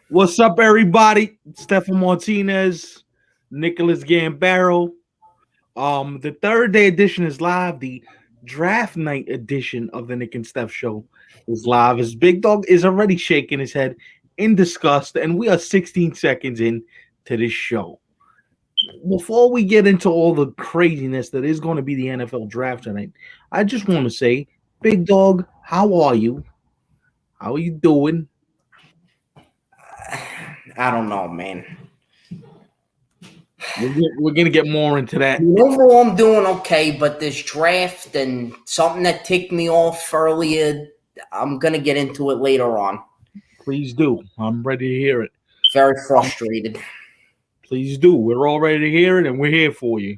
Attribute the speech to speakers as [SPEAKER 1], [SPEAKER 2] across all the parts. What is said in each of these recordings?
[SPEAKER 1] What's up, everybody? Stefan Martinez, Nicholas Gambaro. The third day edition is live. The draft night edition of the Nick and Steph show is live. His big dog is already shaking his head in disgust, and we are 16 seconds in to this show. Before we get into all the craziness that is going to be the NFL draft tonight, I just want to say, big dog, how are you? How are you doing?
[SPEAKER 2] I don't know, man.
[SPEAKER 1] We're gonna get more into that.
[SPEAKER 2] Overall, I'm doing okay, but this draft and something that ticked me off earlier, I'm gonna get into it later on.
[SPEAKER 1] Please do. I'm ready to hear it.
[SPEAKER 2] Very frustrated.
[SPEAKER 1] Please do. We're all ready to hear it, and we're here for you.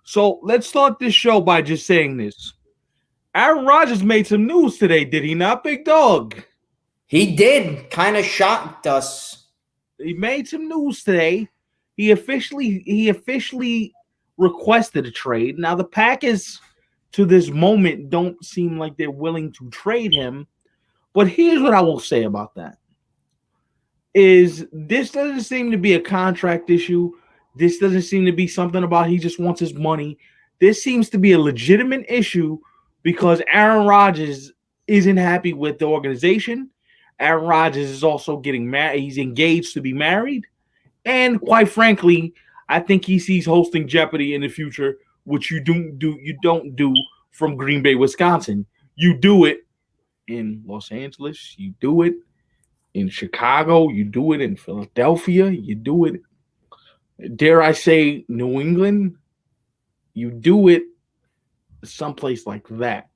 [SPEAKER 1] So let's start this show by just saying this. Aaron Rodgers made some news today, did he not, big dog?
[SPEAKER 2] He did. Kind of shocked us.
[SPEAKER 1] He made some news today. He officially requested a trade. Now the Packers, to this moment, don't seem like they're willing to trade him. But here's what I will say about that. Is this doesn't seem to be a contract issue. This doesn't seem to be something about he just wants his money. This seems to be a legitimate issue because Aaron Rodgers isn't happy with the organization. Aaron Rodgers is also getting married. He's engaged to be married. And quite frankly, I think he sees hosting Jeopardy in the future, which you don't do from Green Bay, Wisconsin. You do it in Los Angeles. You do it in Chicago. You do it in Philadelphia. You do it, dare I say, New England. You do it someplace like that.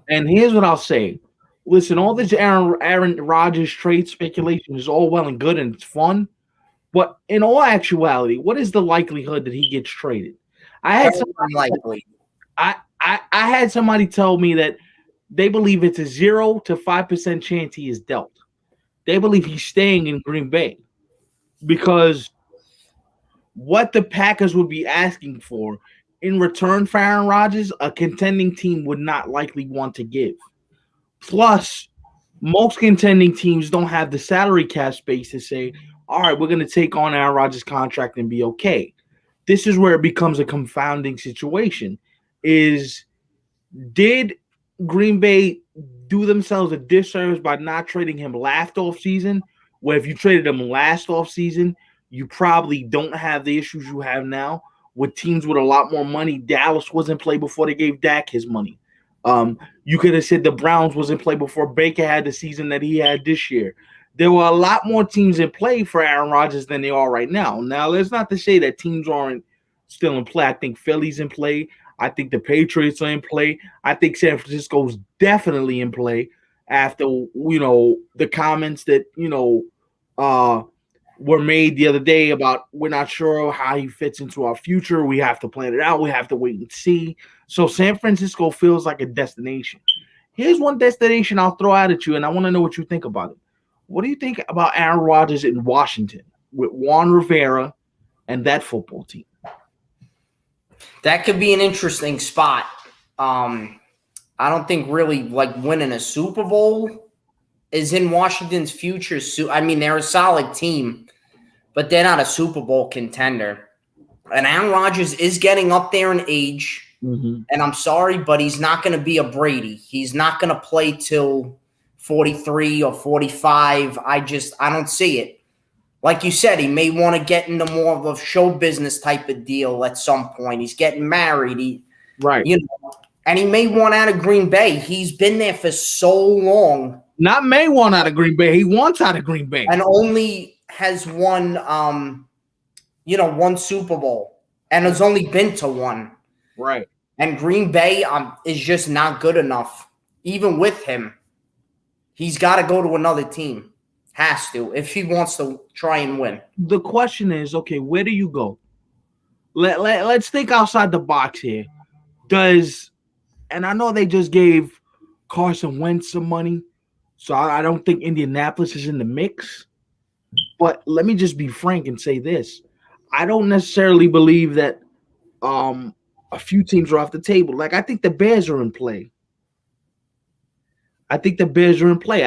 [SPEAKER 1] And here's what I'll say. Listen, all this Aaron Rodgers trade speculation is all well and good and it's fun. But in all actuality, what is the likelihood that he gets traded? I had somebody tell me that they believe it's a 0 to 5% chance he is dealt. They believe he's staying in Green Bay because what the Packers would be asking for in return for Aaron Rodgers, a contending team would not likely want to give. Plus, most contending teams don't have the salary cap space to say, all right, we're going to take on Aaron Rodgers' contract and be okay. This is where it becomes a confounding situation. Did Green Bay do themselves a disservice by not trading him last offseason? Where if you traded him last offseason, you probably don't have the issues you have now with teams with a lot more money. Dallas was in play before they gave Dak his money. You could have said the Browns was in play before Baker had the season that he had this year. There were a lot more teams in play for Aaron Rodgers than they are right now. Now, that's not to say that teams aren't still in play. I think Philly's in play. I think the Patriots are in play. I think San Francisco's definitely in play after, the comments that, were made the other day about we're not sure how he fits into our future. We have to plan it out. We have to wait and see. So San Francisco feels like a destination. Here's one destination I'll throw out at you, and I want to know what you think about it. What do you think about Aaron Rodgers in Washington with Juan Rivera and that football team?
[SPEAKER 2] That could be an interesting spot. I don't think really winning a Super Bowl is in Washington's future. I mean, they're a solid team, but they're not a Super Bowl contender. And Aaron Rodgers is getting up there in age. Mm-hmm. And I'm sorry, but he's not going to be a Brady. He's not going to play till 43 or 45. I don't see it. Like you said, he may want to get into more of a show business type of deal at some point. He's getting married.
[SPEAKER 1] Right.
[SPEAKER 2] And he may want out of Green Bay. He's been there for so long.
[SPEAKER 1] Not may want out of Green Bay. He wants out of Green Bay.
[SPEAKER 2] And only has won, one Super Bowl. And has only been to one.
[SPEAKER 1] Right.
[SPEAKER 2] And Green Bay is just not good enough. Even with him, he's got to go to another team. Has to, if he wants to try and win.
[SPEAKER 1] The question is, okay, where do you go? Let's think outside the box here. And I know they just gave Carson Wentz some money, so I don't think Indianapolis is in the mix. But let me just be frank and say this. I don't necessarily believe that a few teams are off the table. Like, I think the Bears are in play. I think the Bears are in play.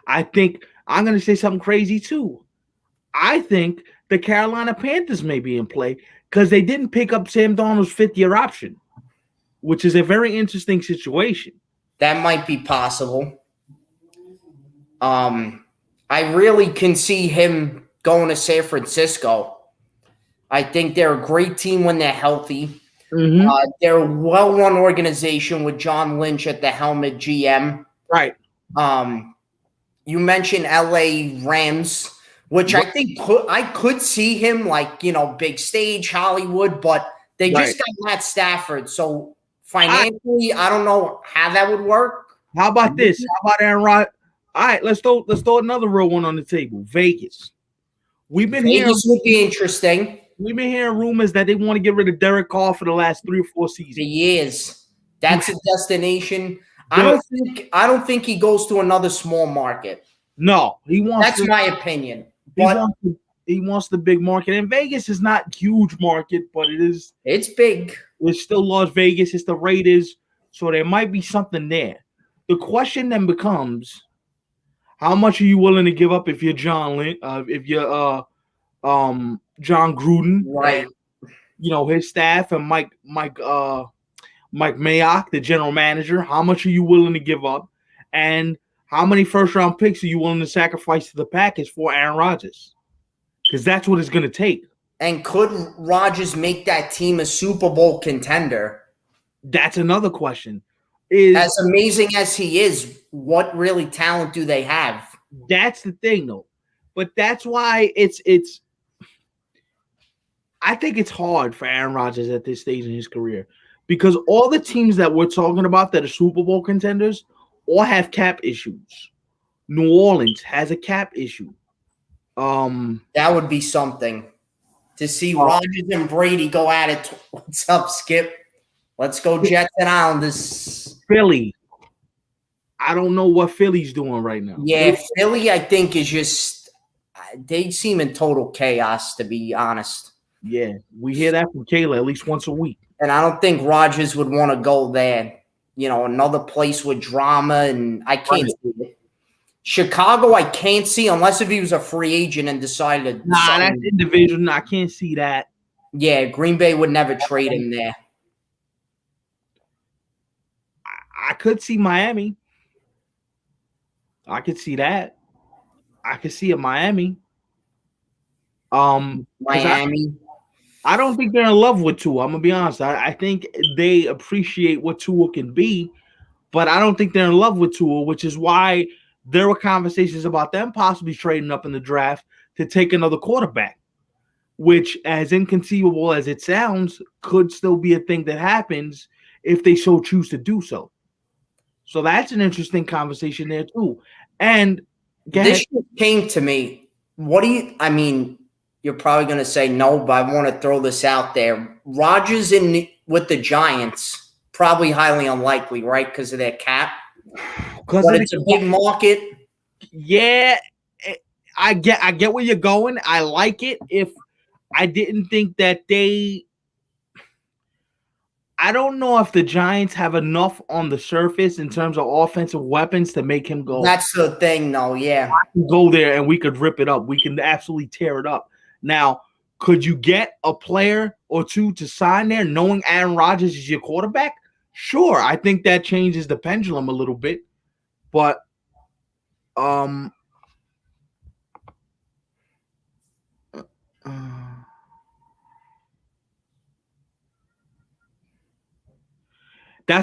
[SPEAKER 1] I think I'm going to say something crazy too. I think the Carolina Panthers may be in play because they didn't pick up Sam Darnold's fifth-year option, which is a very interesting situation.
[SPEAKER 2] That might be possible. I really can see him going to San Francisco. I think they're a great team when they're healthy.
[SPEAKER 1] Mm-hmm.
[SPEAKER 2] They're a well-run organization with John Lynch at the helm at GM.
[SPEAKER 1] Right.
[SPEAKER 2] You mentioned LA Rams, which I think I could see him like, big stage, Hollywood, but they just got Matt Stafford. So financially, I don't know how that would work.
[SPEAKER 1] How about this? How about Aaron Rodgers? All right, let's throw another real one on the table. Vegas.
[SPEAKER 2] Vegas would be interesting.
[SPEAKER 1] We've been hearing rumors that they want to get rid of Derek Carr for the last 3 or 4 seasons.
[SPEAKER 2] For years. That's a destination. I don't think he goes to another small market.
[SPEAKER 1] No, he wants.
[SPEAKER 2] That's my opinion. But
[SPEAKER 1] he wants the big market, and Vegas is not huge market, but it is.
[SPEAKER 2] It's big.
[SPEAKER 1] It's still Las Vegas. It's the Raiders, so there might be something there. The question then becomes, how much are you willing to give up if you're John Gruden,
[SPEAKER 2] right?
[SPEAKER 1] And, his staff and Mike Mayock, the general manager. How much are you willing to give up, and how many first-round picks are you willing to sacrifice to the Packers for Aaron Rodgers? Because that's what it's going to take.
[SPEAKER 2] And could Rodgers make that team a Super Bowl contender?
[SPEAKER 1] That's another question.
[SPEAKER 2] As amazing as he is, what really talent do they have?
[SPEAKER 1] That's the thing, though. But that's why it's. I think it's hard for Aaron Rodgers at this stage in his career because all the teams that we're talking about that are Super Bowl contenders all have cap issues. New Orleans has a cap issue.
[SPEAKER 2] That would be something to see Rodgers and Brady go at it. What's up, Skip? Let's go Jets and Islanders.
[SPEAKER 1] Philly. I don't know what Philly's doing right now.
[SPEAKER 2] Yeah, Philly, I think, is just they seem in total chaos, to be honest.
[SPEAKER 1] Yeah, we hear that from Kayla at least once a week.
[SPEAKER 2] And I don't think Rodgers would want to go there. Another place with drama, and I can't see it. Chicago, I can't see unless if he was a free agent and decided.
[SPEAKER 1] That's in division. I can't see that.
[SPEAKER 2] Yeah, Green Bay would never trade him there.
[SPEAKER 1] I could see Miami. I could see that. I could see a Miami.
[SPEAKER 2] Miami.
[SPEAKER 1] I don't think they're in love with Tua. I'm gonna be honest. I think they appreciate what Tua can be, but I don't think they're in love with Tua, which is why there were conversations about them possibly trading up in the draft to take another quarterback, which, as inconceivable as it sounds, could still be a thing that happens if they so choose to do so. So that's an interesting conversation there too. And
[SPEAKER 2] this came to me. You're probably going to say no, but I want to throw this out there. Rodgers with the Giants, probably highly unlikely, right? Because of their cap. But it's a big market.
[SPEAKER 1] Yeah, I get where you're going. I like it. If I didn't think that I don't know if the Giants have enough on the surface in terms of offensive weapons to make him go.
[SPEAKER 2] That's the thing, though, yeah.
[SPEAKER 1] I can go there and we could rip it up. We can absolutely tear it up. Now, could you get a player or two to sign there knowing Aaron Rodgers is your quarterback? Sure. I think that changes the pendulum a little bit. But that's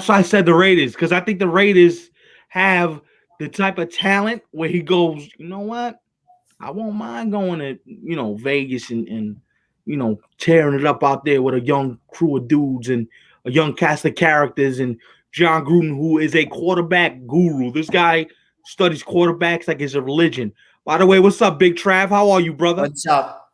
[SPEAKER 1] why I said the Raiders, because I think the Raiders have the type of talent where he goes, you know what? I won't mind going to, Vegas and tearing it up out there with a young crew of dudes and a young cast of characters and John Gruden, who is a quarterback guru. This guy studies quarterbacks like it's a religion. By the way, what's up, Big Trav? How are you, brother?
[SPEAKER 2] What's up?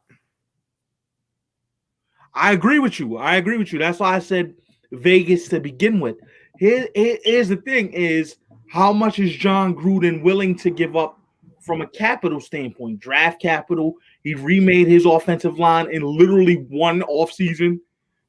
[SPEAKER 1] I agree with you. That's why I said Vegas to begin with. Here's the thing is, how much is John Gruden willing to give up from a capital standpoint? Draft capital. He remade his offensive line in literally one offseason.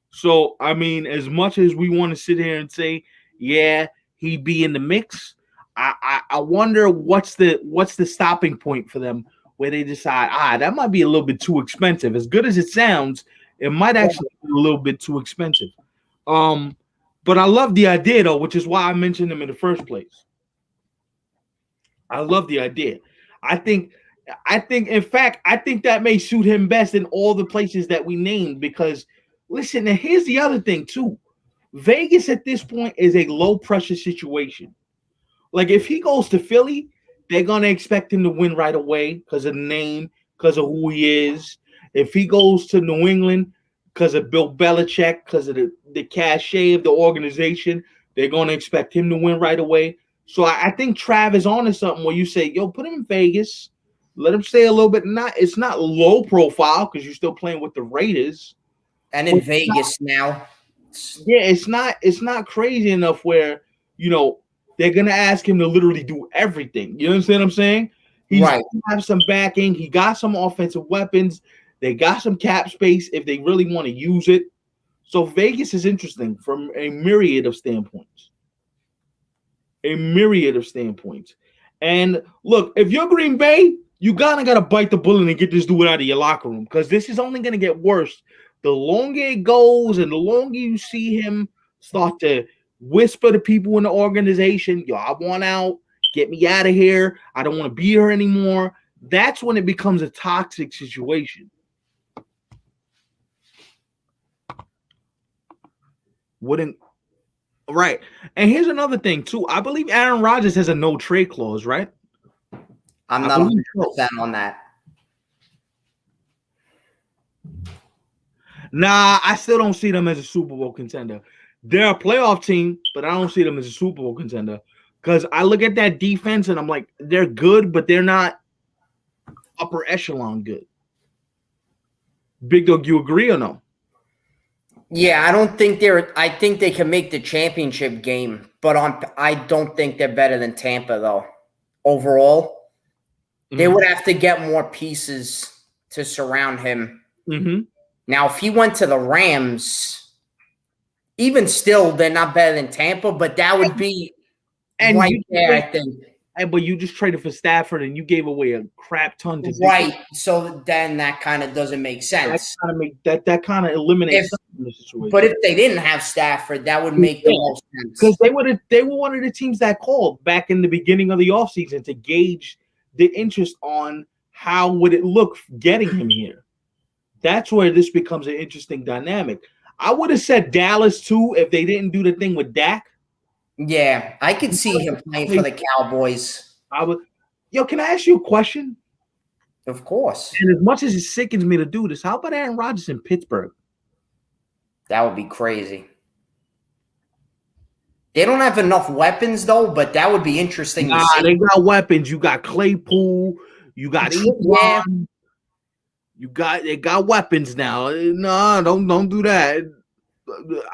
[SPEAKER 1] So, as much as we want to sit here and say, yeah, he'd be in the mix, I wonder what's the stopping point for them where they decide that might be a little bit too expensive. As good as it sounds, it might actually be a little bit too expensive. But I love the idea though, which is why I mentioned him in the first place. I love the idea. I think in fact, I think that may suit him best in all the places that we named because listen, and here's the other thing too. Vegas at this point is a low pressure situation. Like if he goes to Philly, they're gonna expect him to win right away because of the name, because of who he is. If he goes to New England, because of Bill Belichick, because of the cachet of the organization, they're gonna expect him to win right away. So I think Trav is onto something where you say, yo, put him in Vegas, let him stay a little bit. It's not low profile because you're still playing with the Raiders.
[SPEAKER 2] And in Vegas now.
[SPEAKER 1] Yeah, it's not crazy enough where, they're gonna ask him to literally do everything. You understand what I'm saying? He's
[SPEAKER 2] right.
[SPEAKER 1] Gonna have some backing. He got some offensive weapons. They got some cap space if they really want to use it. So Vegas is interesting from a myriad of standpoints. And look, if you're Green Bay, you gotta bite the bullet and get this dude out of your locker room because this is only gonna get worse. The longer it goes and the longer you see him start to whisper to people in the organization, yo, I want out, get me out of here. I don't want to be here anymore. That's when it becomes a toxic situation. Right. And here's another thing, too. I believe Aaron Rodgers has a no trade clause, right?
[SPEAKER 2] I'm not 100% on that.
[SPEAKER 1] Nah, I still don't see them as a Super Bowl contender. They're a playoff team, but I don't see them as a Super Bowl contender because I look at that defense and I'm like, they're good, but they're not upper echelon good. Big Dog, you agree or no?
[SPEAKER 2] Yeah, I think they can make the championship game, but I don't think they're better than Tampa though. Overall, they would have to get more pieces to surround him.
[SPEAKER 1] Mm-hmm.
[SPEAKER 2] Now, if he went to the Rams, even still, they're not better than Tampa, but that would be right there, I think.
[SPEAKER 1] But you just traded for Stafford and you gave away a crap ton to
[SPEAKER 2] right. So then that kind of doesn't make sense.
[SPEAKER 1] That kind of eliminates the situation.
[SPEAKER 2] But if they didn't have Stafford, that would make the most sense.
[SPEAKER 1] Because they were one of the teams that called back in the beginning of the offseason to gauge the interest on how would it look getting him here. That's where this becomes an interesting dynamic. I would have said Dallas too if they didn't do the thing with Dak.
[SPEAKER 2] Yeah, I could see him playing for the Cowboys.
[SPEAKER 1] Yo, can I ask you a question?
[SPEAKER 2] Of course.
[SPEAKER 1] And as much as it sickens me to do this, how about Aaron Rodgers in Pittsburgh?
[SPEAKER 2] That would be crazy. They don't have enough weapons though, but that would be interesting to see.
[SPEAKER 1] They got weapons. You got Claypool. You got Ebron. They got weapons now. No, don't do that.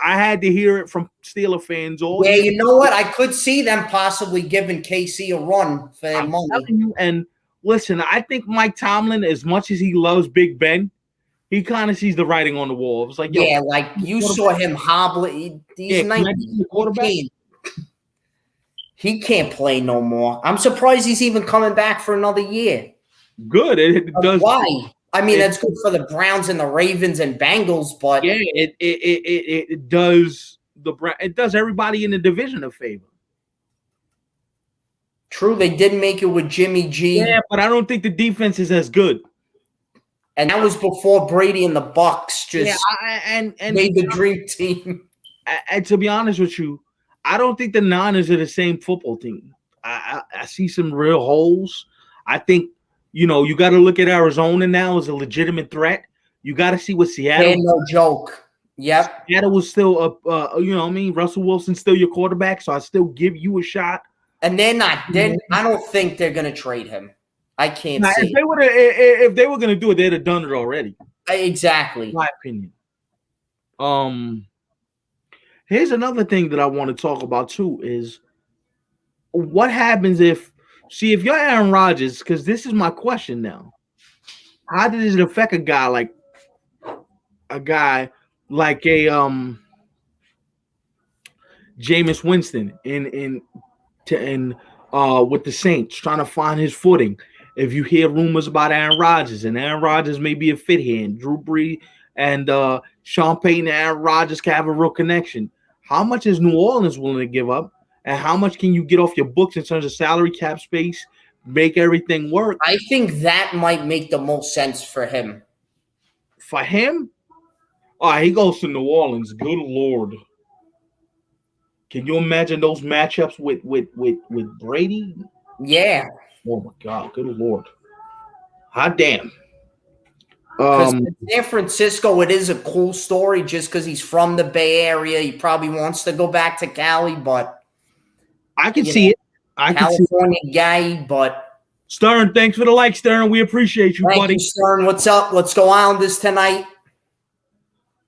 [SPEAKER 1] I had to hear it from Steeler fans.
[SPEAKER 2] Yeah, you know what? I could see them possibly giving KC a run for their money.
[SPEAKER 1] And listen, I think Mike Tomlin, as much as he loves Big Ben, he kind of sees the writing on the wall. It's like,
[SPEAKER 2] yeah, like you saw him hobbling. He's 19. He can't play no more. I'm surprised he's even coming back for another year.
[SPEAKER 1] Good. It does.
[SPEAKER 2] Why? I mean, that's good for the Browns and the Ravens and Bengals, but
[SPEAKER 1] yeah, it does it does everybody in the division a favor.
[SPEAKER 2] True, they did make it with Jimmy G.
[SPEAKER 1] Yeah, but I don't think the defense is as good.
[SPEAKER 2] And that was before Brady and the Bucks just
[SPEAKER 1] and
[SPEAKER 2] made the dream team.
[SPEAKER 1] And to be honest with you, I don't think the Niners are the same football team. I see some real holes. I think. You got to look at Arizona now as a legitimate threat. You got to see what Seattle.
[SPEAKER 2] They're no joke. Yep.
[SPEAKER 1] Seattle was still Russell Wilson's still your quarterback, so I still give you a shot.
[SPEAKER 2] And they're not. I don't think they're going to trade him. I can't see.
[SPEAKER 1] If they were going to do it, they'd have done it already.
[SPEAKER 2] Exactly.
[SPEAKER 1] In my opinion. Here's another thing that I want to talk about too is what happens if you're Aaron Rodgers, because this is my question now. How does it affect a guy like a Jameis Winston in with the Saints, trying to find his footing. If you hear rumors about Aaron Rodgers, and Aaron Rodgers may be a fit hand, Drew Brees and Sean Payton and Aaron Rodgers can have a real connection. How much is New Orleans willing to give up? And how much can you get off your books in terms of salary cap space, make everything work?
[SPEAKER 2] I think that might make the most sense for him.
[SPEAKER 1] For him? All right, he goes to New Orleans. Good Lord. Can you imagine those matchups with Brady?
[SPEAKER 2] Yeah.
[SPEAKER 1] Oh, my God. Good Lord. Hot damn.
[SPEAKER 2] Because San Francisco, it is a cool story just because he's from the Bay Area. He probably wants to go back to Cali, but
[SPEAKER 1] I can see it.
[SPEAKER 2] California guy, but
[SPEAKER 1] Stern, thanks for the like, Stern. We appreciate you, buddy.
[SPEAKER 2] You, Stern. What's up? Let's go on this tonight.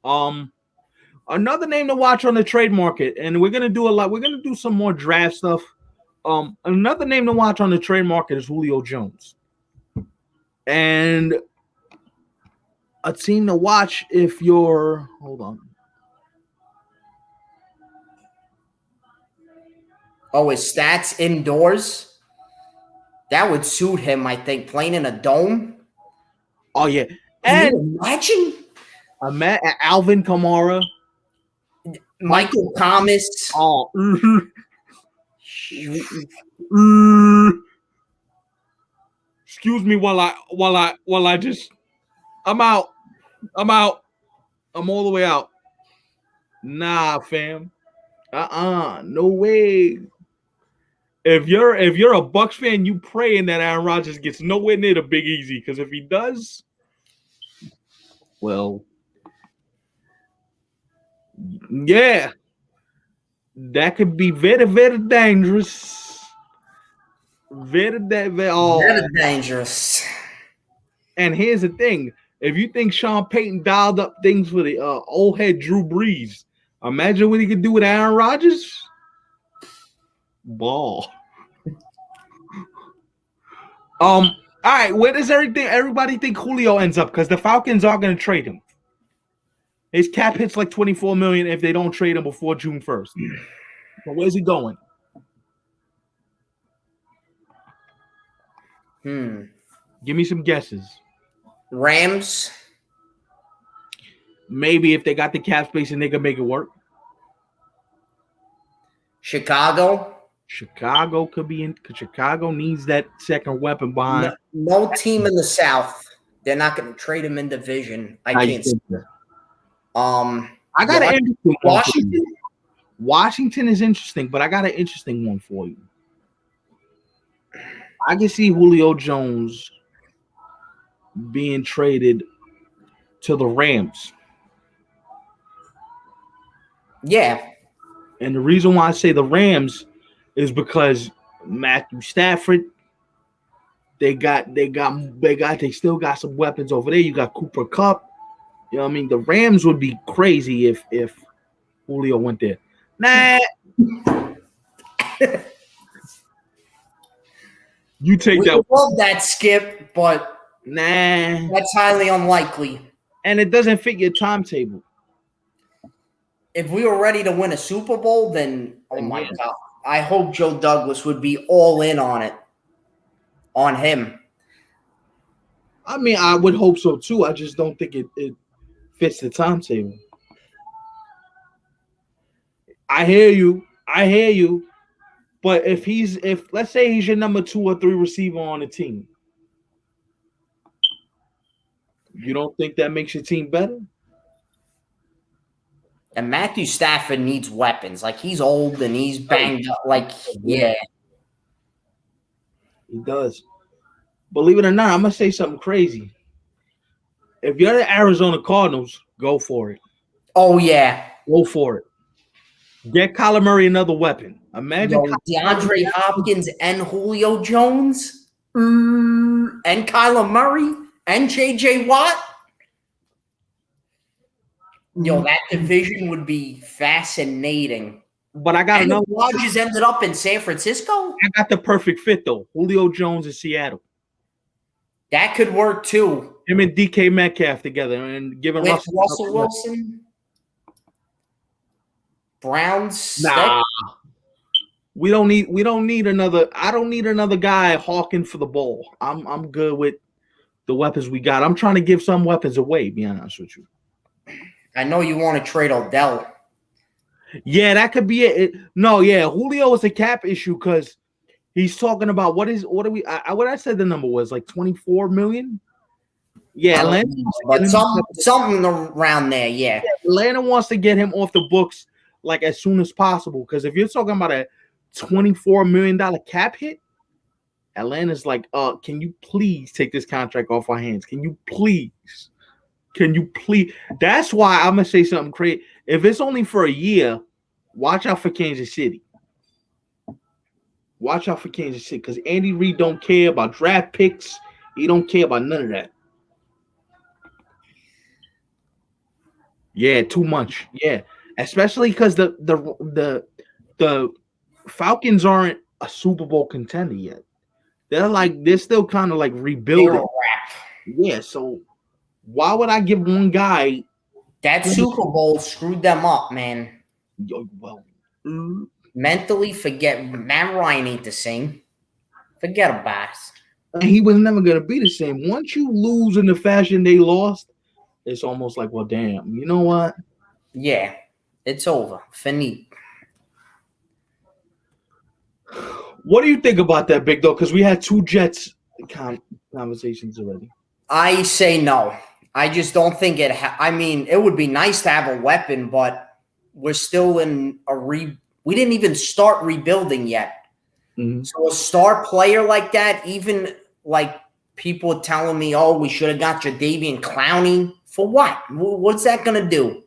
[SPEAKER 1] Another name to watch on the trade market, and we're gonna do a lot. We're gonna do some more draft stuff. Another name to watch on the trade market is Julio Jones, and a team to watch if you're. Hold on.
[SPEAKER 2] Oh, his stats indoors. That would suit him, I think. Playing in a dome.
[SPEAKER 1] Oh yeah,
[SPEAKER 2] and imagine
[SPEAKER 1] Alvin Kamara,
[SPEAKER 2] Michael Thomas.
[SPEAKER 1] Oh, excuse me while I just. I'm out. I'm all the way out. Nah, fam. No way. If you're a Bucks fan, you praying that Aaron Rodgers gets nowhere near the Big Easy, because if he does, well, yeah, that could be very, very dangerous. Very
[SPEAKER 2] dangerous.
[SPEAKER 1] And here's the thing: if you think Sean Payton dialed up things for the old head Drew Brees, imagine what he could do with Aaron Rodgers. Ball. All right, where does everybody think Julio ends up? Because the Falcons are going to trade him. His cap hits like $24 million if they don't trade him before June 1st. But where's he going? Give me some guesses.
[SPEAKER 2] Rams.
[SPEAKER 1] Maybe if they got the cap space and they can make it work.
[SPEAKER 2] Chicago
[SPEAKER 1] could be in, because Chicago needs that second weapon behind.
[SPEAKER 2] No team in the South. They're not going to trade him in division. I can't see that.
[SPEAKER 1] I got an interesting Washington. Washington is interesting, but I got an interesting one for you. I can see Julio Jones being traded to the Rams.
[SPEAKER 2] Yeah.
[SPEAKER 1] And the reason why I say the Rams is because Matthew Stafford, they still got some weapons over there. You got Cooper Kupp. You know what I mean? The Rams would be crazy if Julio went there. Nah. You take that.
[SPEAKER 2] Love that, Skip, but
[SPEAKER 1] nah.
[SPEAKER 2] That's highly unlikely.
[SPEAKER 1] And it doesn't fit your timetable.
[SPEAKER 2] If we were ready to win a Super Bowl, then oh my God. I hope Joe Douglas would be all in on it. On him.
[SPEAKER 1] I mean, I would hope so too. I just don't think it fits the timetable. I hear you. But if let's say he's your number 2 or 3 receiver on the team, you don't think that makes your team better?
[SPEAKER 2] And Matthew Stafford needs weapons. Like, he's old and he's banged up. Like, yeah.
[SPEAKER 1] He does. Believe it or not, I'm going to say something crazy. If you're the Arizona Cardinals, go for it.
[SPEAKER 2] Oh, yeah.
[SPEAKER 1] Go for it. Get Kyler Murray another weapon. Imagine
[SPEAKER 2] DeAndre Hopkins and Julio Jones and Kyler Murray and J.J. Watt. Yo, that division would be fascinating.
[SPEAKER 1] But I got another.
[SPEAKER 2] Rodgers ended up in San Francisco.
[SPEAKER 1] I got the perfect fit though. Julio Jones in Seattle.
[SPEAKER 2] That could work too.
[SPEAKER 1] Him and DK Metcalf together and giving
[SPEAKER 2] Russell Wilson. Browns.
[SPEAKER 1] Nah. We don't need another. I don't need another guy hawking for the ball. I'm good with the weapons we got. I'm trying to give some weapons away. Be honest with you.
[SPEAKER 2] I know you want to trade Odell.
[SPEAKER 1] Yeah, that could be it. No, yeah, Julio is a cap issue because he's talking about what do we? What I said the number was like 24 million. Yeah,
[SPEAKER 2] But something around there, yeah.
[SPEAKER 1] Atlanta wants to get him off the books like as soon as possible because if you're talking about a $24 million cap hit, Atlanta's like, can you please take this contract off our hands? Can you please? That's why I'm gonna say something crazy. If it's only for a year, watch out for Kansas City. Watch out for Kansas City because Andy Reid don't care about draft picks. He don't care about none of that. Yeah, too much. Yeah, especially because the Falcons aren't a Super Bowl contender yet. They're still kind of like rebuilding. Yeah, so why would I give one guy
[SPEAKER 2] that Super Bowl screwed them up, man?
[SPEAKER 1] Well,
[SPEAKER 2] mentally, forget Matt Ryan ain't the same. Forget about it.
[SPEAKER 1] He was never gonna be the same. Once you lose in the fashion they lost, it's almost like, well, damn, you know what?
[SPEAKER 2] Yeah, it's over. Finite.
[SPEAKER 1] What do you think about that, Big Dog? Because we had two Jets conversations already.
[SPEAKER 2] I say no. I just don't think it. I mean, it would be nice to have a weapon, but we're still in we didn't even start rebuilding yet.
[SPEAKER 1] Mm-hmm.
[SPEAKER 2] So a star player like that, even like people telling me, oh, we should have got Jadeveon Clowney. For what? What's that going to do?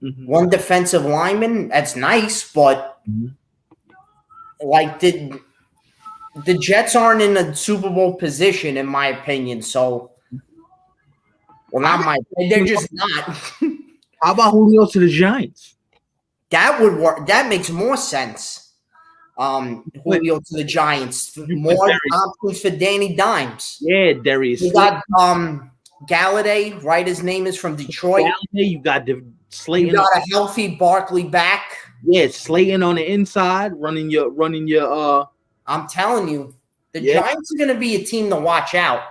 [SPEAKER 1] Mm-hmm.
[SPEAKER 2] One defensive lineman? That's nice, but like the Jets aren't in a Super Bowl position, in my opinion. So, well, not my opinion. They're just not.
[SPEAKER 1] How about Julio to the Giants?
[SPEAKER 2] That would work. That makes more sense. Julio to the Giants. More options for Danny Dimes.
[SPEAKER 1] Yeah, Darius.
[SPEAKER 2] You got Galladay, right? His name is from Detroit.
[SPEAKER 1] Galladay, you got Slayton.
[SPEAKER 2] You got a healthy Barkley back.
[SPEAKER 1] Yeah, Slayton on the inside, running your.
[SPEAKER 2] I'm telling you, the Giants are going to be a team to watch out.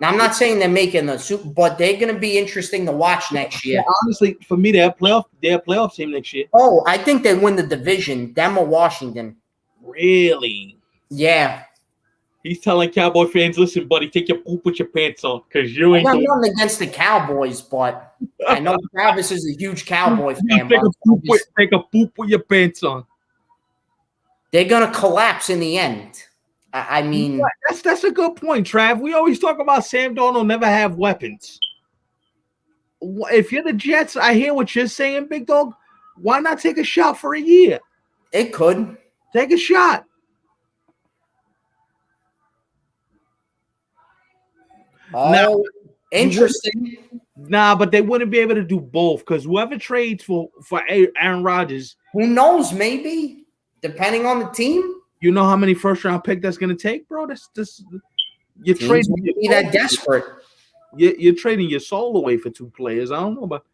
[SPEAKER 2] Now, I'm not saying they're making the Super, but they're going to be interesting to watch next year.
[SPEAKER 1] Yeah, honestly, for me, they're a playoff team next year.
[SPEAKER 2] Oh, I think they win the division. Them or Washington.
[SPEAKER 1] Really?
[SPEAKER 2] Yeah.
[SPEAKER 1] He's telling Cowboy fans, listen, buddy, take your poop with your pants on because you ain't.
[SPEAKER 2] I'm nothing against the Cowboys, but I know Travis is a huge Cowboy fan.
[SPEAKER 1] Take a poop with your pants on.
[SPEAKER 2] They're going to collapse in the end. I mean,
[SPEAKER 1] that's a good point, Trav. We always talk about Sam Darnold never have weapons. If you're the Jets, I hear what you're saying, Big Dog. Why not take a shot for a year?
[SPEAKER 2] It could.
[SPEAKER 1] Take a shot.
[SPEAKER 2] Oh, now, interesting.
[SPEAKER 1] Nah, but they wouldn't be able to do both because whoever trades for Aaron Rodgers,
[SPEAKER 2] who knows? Maybe depending on the team.
[SPEAKER 1] You know how many first-round pick that's going to take, bro? You're trading.
[SPEAKER 2] Be that desperate.
[SPEAKER 1] You're trading your soul away for two players. I don't know about.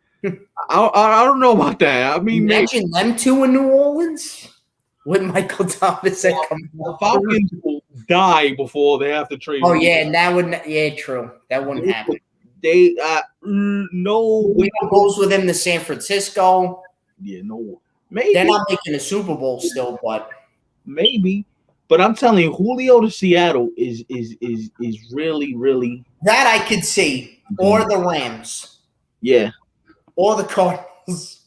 [SPEAKER 1] I don't know about that. I mean,
[SPEAKER 2] imagine them two in New Orleans with Michael Thomas.
[SPEAKER 1] The Falcons will die before they have to trade.
[SPEAKER 2] Oh yeah, and that would. Yeah, true. That wouldn't happen.
[SPEAKER 1] They no.
[SPEAKER 2] Who goes with him to San Francisco?
[SPEAKER 1] Yeah, no. Maybe
[SPEAKER 2] they're not making a Super Bowl still, but.
[SPEAKER 1] Maybe, but I'm telling you, Julio to Seattle is really, really
[SPEAKER 2] that I could see, or the Rams,
[SPEAKER 1] yeah,
[SPEAKER 2] or the Cardinals.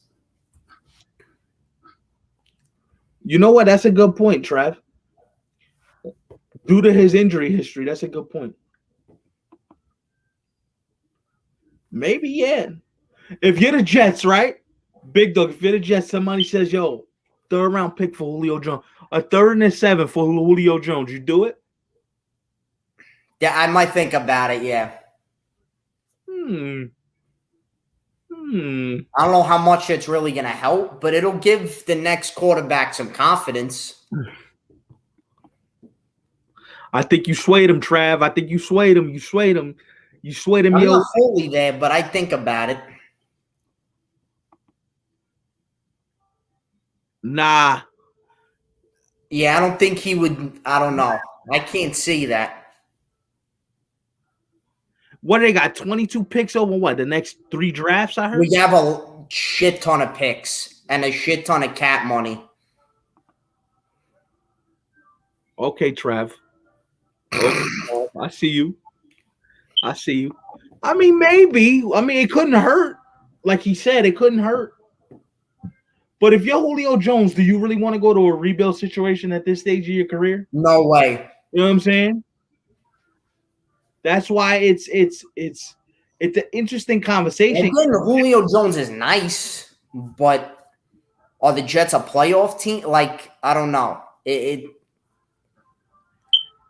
[SPEAKER 1] You know what? That's a good point, Trav. Due to his injury history, that's a good point. Maybe, yeah. If you're the Jets, right, Big Dog? If you're the Jets, somebody says, "Yo, third-round pick for Julio Jones." A 3rd and 7 for Julio Jones. You do it?
[SPEAKER 2] Yeah, I might think about it, yeah.
[SPEAKER 1] I
[SPEAKER 2] don't know how much it's really going to help, but it'll give the next quarterback some confidence.
[SPEAKER 1] I think you swayed him, Trav. I think you swayed him.
[SPEAKER 2] I'm not fully there, but I think about it.
[SPEAKER 1] Nah.
[SPEAKER 2] Yeah, I don't think he would. I don't know. I can't see that.
[SPEAKER 1] What they got? 22 picks over what? The next 3 drafts, I heard?
[SPEAKER 2] We have a shit ton of picks and a shit ton of cap money.
[SPEAKER 1] Okay, Trav. Okay, I see you. I see you. I mean, maybe. I mean, it couldn't hurt. Like he said, it couldn't hurt. But if you're Julio Jones, do you really want to go to a rebuild situation at this stage of your career?
[SPEAKER 2] No way.
[SPEAKER 1] You know what I'm saying? That's why it's an interesting conversation.
[SPEAKER 2] Again, Julio Jones is nice, but are the Jets a playoff team? Like, I don't know.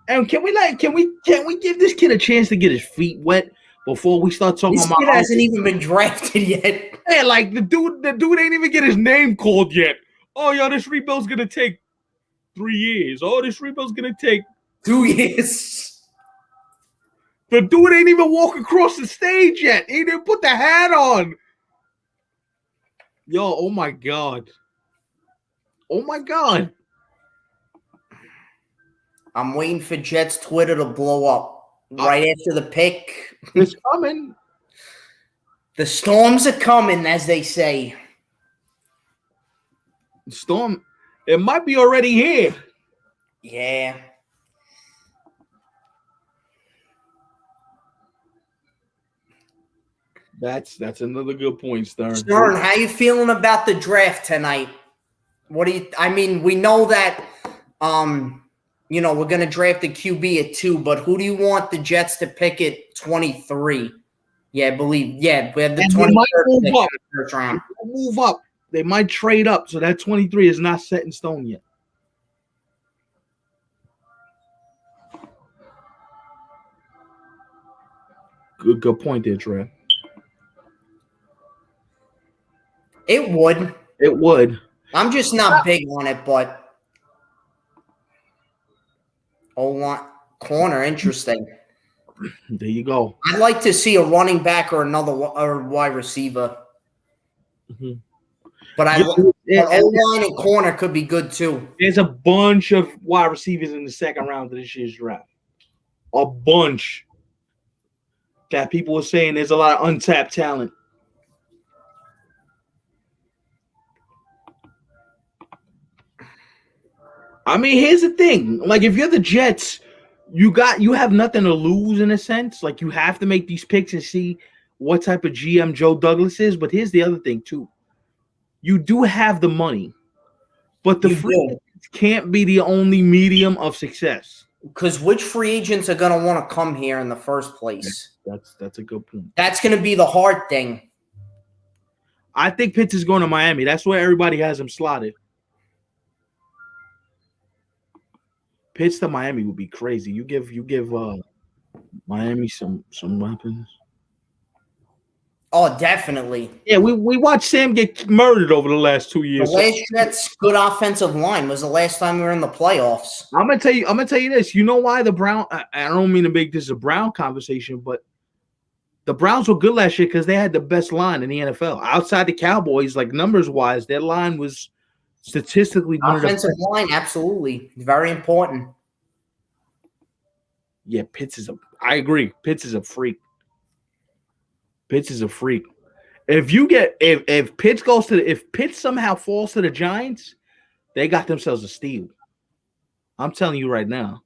[SPEAKER 1] And can we give this kid a chance to get his feet wet before we start talking
[SPEAKER 2] This
[SPEAKER 1] about?
[SPEAKER 2] kid hasn't even been drafted yet.
[SPEAKER 1] Yeah, like the dude ain't even get his name called yet. Oh, yo, this rebuild's gonna take 3 years. Oh, this rebuild's gonna take
[SPEAKER 2] 2 years.
[SPEAKER 1] The dude ain't even walk across the stage yet. He didn't put the hat on. Yo, oh my God. Oh my God.
[SPEAKER 2] I'm waiting for Jets Twitter to blow up right after the pick.
[SPEAKER 1] It's coming.
[SPEAKER 2] The storms are coming, as they say.
[SPEAKER 1] Storm, it might be already here.
[SPEAKER 2] Yeah.
[SPEAKER 1] That's another good point, Stern.
[SPEAKER 2] Stern, how you feeling about the draft tonight? I mean, we know that we're gonna draft the QB at 2, but who do you want the Jets to pick at 23? Yeah, I believe. Yeah, we had the 23rd pick in the first round.
[SPEAKER 1] Move up. They might trade up, so that 23 is not set in stone yet. Good point there, Trey.
[SPEAKER 2] It would.
[SPEAKER 1] It would.
[SPEAKER 2] I'm just not big on it, but corner, interesting.
[SPEAKER 1] There you go.
[SPEAKER 2] I'd like to see a running back or or wide receiver.
[SPEAKER 1] Mm-hmm.
[SPEAKER 2] But O-line and corner could be good too.
[SPEAKER 1] There's a bunch of wide receivers in the second round of this year's draft. A bunch. That people were saying there's a lot of untapped talent. I mean, here's the thing. Like, if you're the Jets, you have nothing to lose in a sense. Like, you have to make these picks and see what type of GM Joe Douglas is. But here's the other thing, too. You do have the money. But the free agents can't be the only medium of success.
[SPEAKER 2] Because which free agents are going to want to come here in the first place?
[SPEAKER 1] That's a good point.
[SPEAKER 2] That's going to be the hard thing.
[SPEAKER 1] I think Pitts is going to Miami. That's where everybody has him slotted. Pitts to Miami would be crazy. You give Miami some weapons.
[SPEAKER 2] Oh, definitely.
[SPEAKER 1] Yeah, we watched Sam get murdered over the last 2 years.
[SPEAKER 2] The last Jets' good offensive line was the last time we were in the playoffs.
[SPEAKER 1] I'm gonna tell you this. You know why the Brown? I don't mean to make this a Brown conversation, but the Browns were good last year because they had the best line in the NFL. Outside the Cowboys, like numbers wise, their line was statistically
[SPEAKER 2] offensive line, absolutely very important.
[SPEAKER 1] Yeah, I agree. Pitts is a freak. Pitts is a freak. If Pitts somehow falls to the Giants, they got themselves a steal. I'm telling you right now.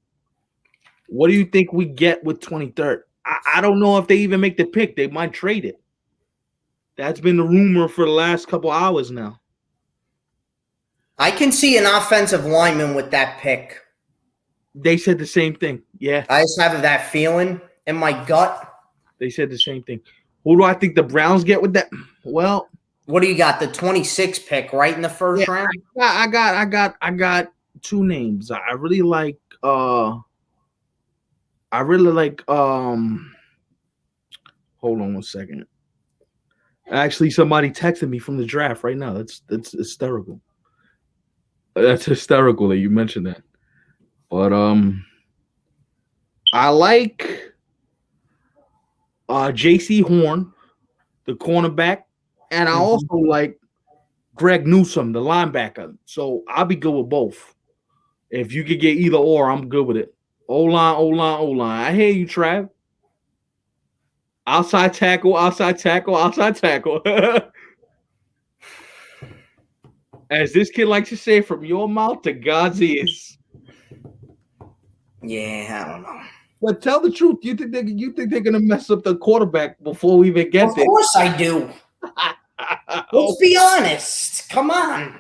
[SPEAKER 1] What do you think we get with 23rd? I don't know if they even make the pick. They might trade it. That's been the rumor for the last couple hours now.
[SPEAKER 2] I can see an offensive lineman with that pick.
[SPEAKER 1] They said the same thing. Yeah.
[SPEAKER 2] I just have that feeling in my gut.
[SPEAKER 1] They said the same thing. Who do I think the Browns get with that? Well,
[SPEAKER 2] what do you got? The 26 pick, right in the first round?
[SPEAKER 1] I got 2 names. I really like hold on 1 second. Actually, somebody texted me from the draft right now. That's hysterical. That's hysterical that you mentioned that. But I like J.C. Horn, the cornerback, and I also like Greg Newsome, the linebacker. So I'll be good with both. If you could get either or, I'm good with it. O-line, O-line, O-line. I hear you, Trav. Outside tackle, outside tackle, outside tackle. As this kid likes to say, from your mouth to God's ears.
[SPEAKER 2] Yeah, I don't know.
[SPEAKER 1] But tell the truth. You think they're gonna mess up the quarterback before we even get there?
[SPEAKER 2] Of course I do. Let's be honest. Come on.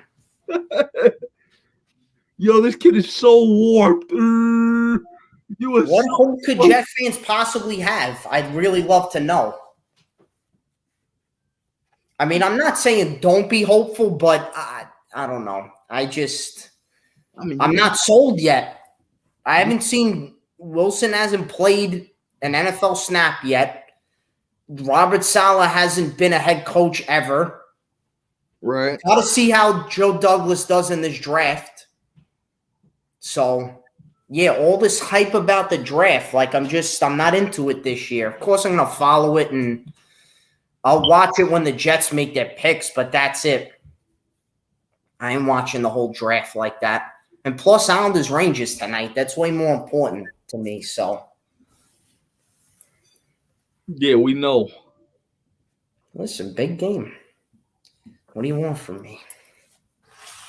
[SPEAKER 1] Yo, this kid is so warped.
[SPEAKER 2] What hope could Jet fans possibly have? I'd really love to know. I mean, I'm not saying don't be hopeful, but I don't know. I'm not sold yet. I haven't seen Wilson hasn't played an NFL snap yet. Robert Saleh hasn't been a head coach ever.
[SPEAKER 1] Right.
[SPEAKER 2] Got to see how Joe Douglas does in this draft. So, yeah, all this hype about the draft, like I'm not into it this year. Of course, I'm going to follow it and I'll watch it when the Jets make their picks, but that's it. I ain't watching the whole draft like that. And plus, Islanders Rangers tonight. That's way more important to me. So,
[SPEAKER 1] yeah, we know.
[SPEAKER 2] Listen, big game. What do you want from me?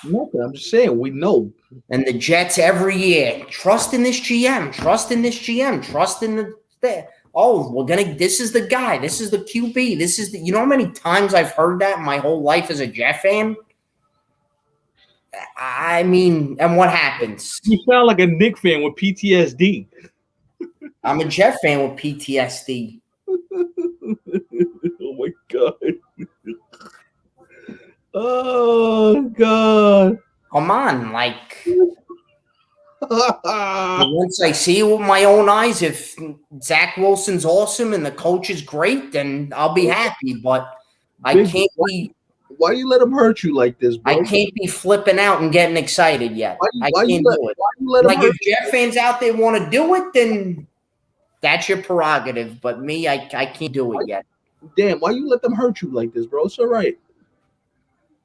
[SPEAKER 1] Nothing. I'm just saying we know.
[SPEAKER 2] And the Jets every year trust in this GM, trust in this GM, trust in the. Oh, this is the guy. This is the QB. This is the. You know how many times I've heard that my whole life as a Jet fan? I mean, and what happens?
[SPEAKER 1] You sound like a Knicks fan with PTSD.
[SPEAKER 2] I'm a Jet fan with PTSD.
[SPEAKER 1] Oh my God. Oh God.
[SPEAKER 2] Come on, like once I see it with my own eyes, if Zach Wilson's awesome and the coach is great, then I'll be happy. But I can't be.
[SPEAKER 1] Why you let him hurt you like this, bro?
[SPEAKER 2] I can't be flipping out and getting excited yet. I can't do it. Like if Jet fans out there want to do it, then that's your prerogative. But me, I can't do it yet.
[SPEAKER 1] Damn, why you let them hurt you like this, bro? It's all right.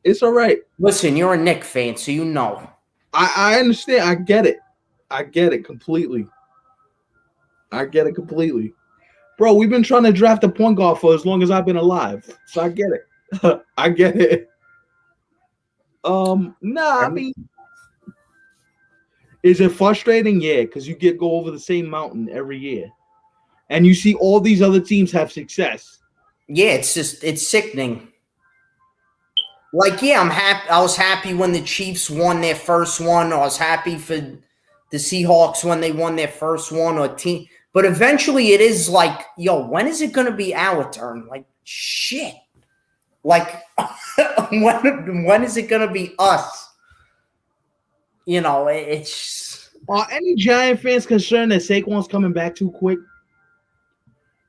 [SPEAKER 1] It's all right.
[SPEAKER 2] Listen, you're a Knicks fan, so you know.
[SPEAKER 1] I understand. I get it. I get it completely. Bro, we've been trying to draft a point guard for as long as I've been alive. So I get it. I get it. I mean, is it frustrating? Yeah, because you go over the same mountain every year. And you see all these other teams have success.
[SPEAKER 2] Yeah, it's sickening. Like, yeah, I'm happy. I was happy when the Chiefs won their first one. I was happy for the Seahawks when they won their first one or team. But eventually it is like, yo, when is it going to be our turn? Like, shit. Like, when is it going to be us? You know, it's.
[SPEAKER 1] Are any Giant fans concerned that Saquon's coming back too quick?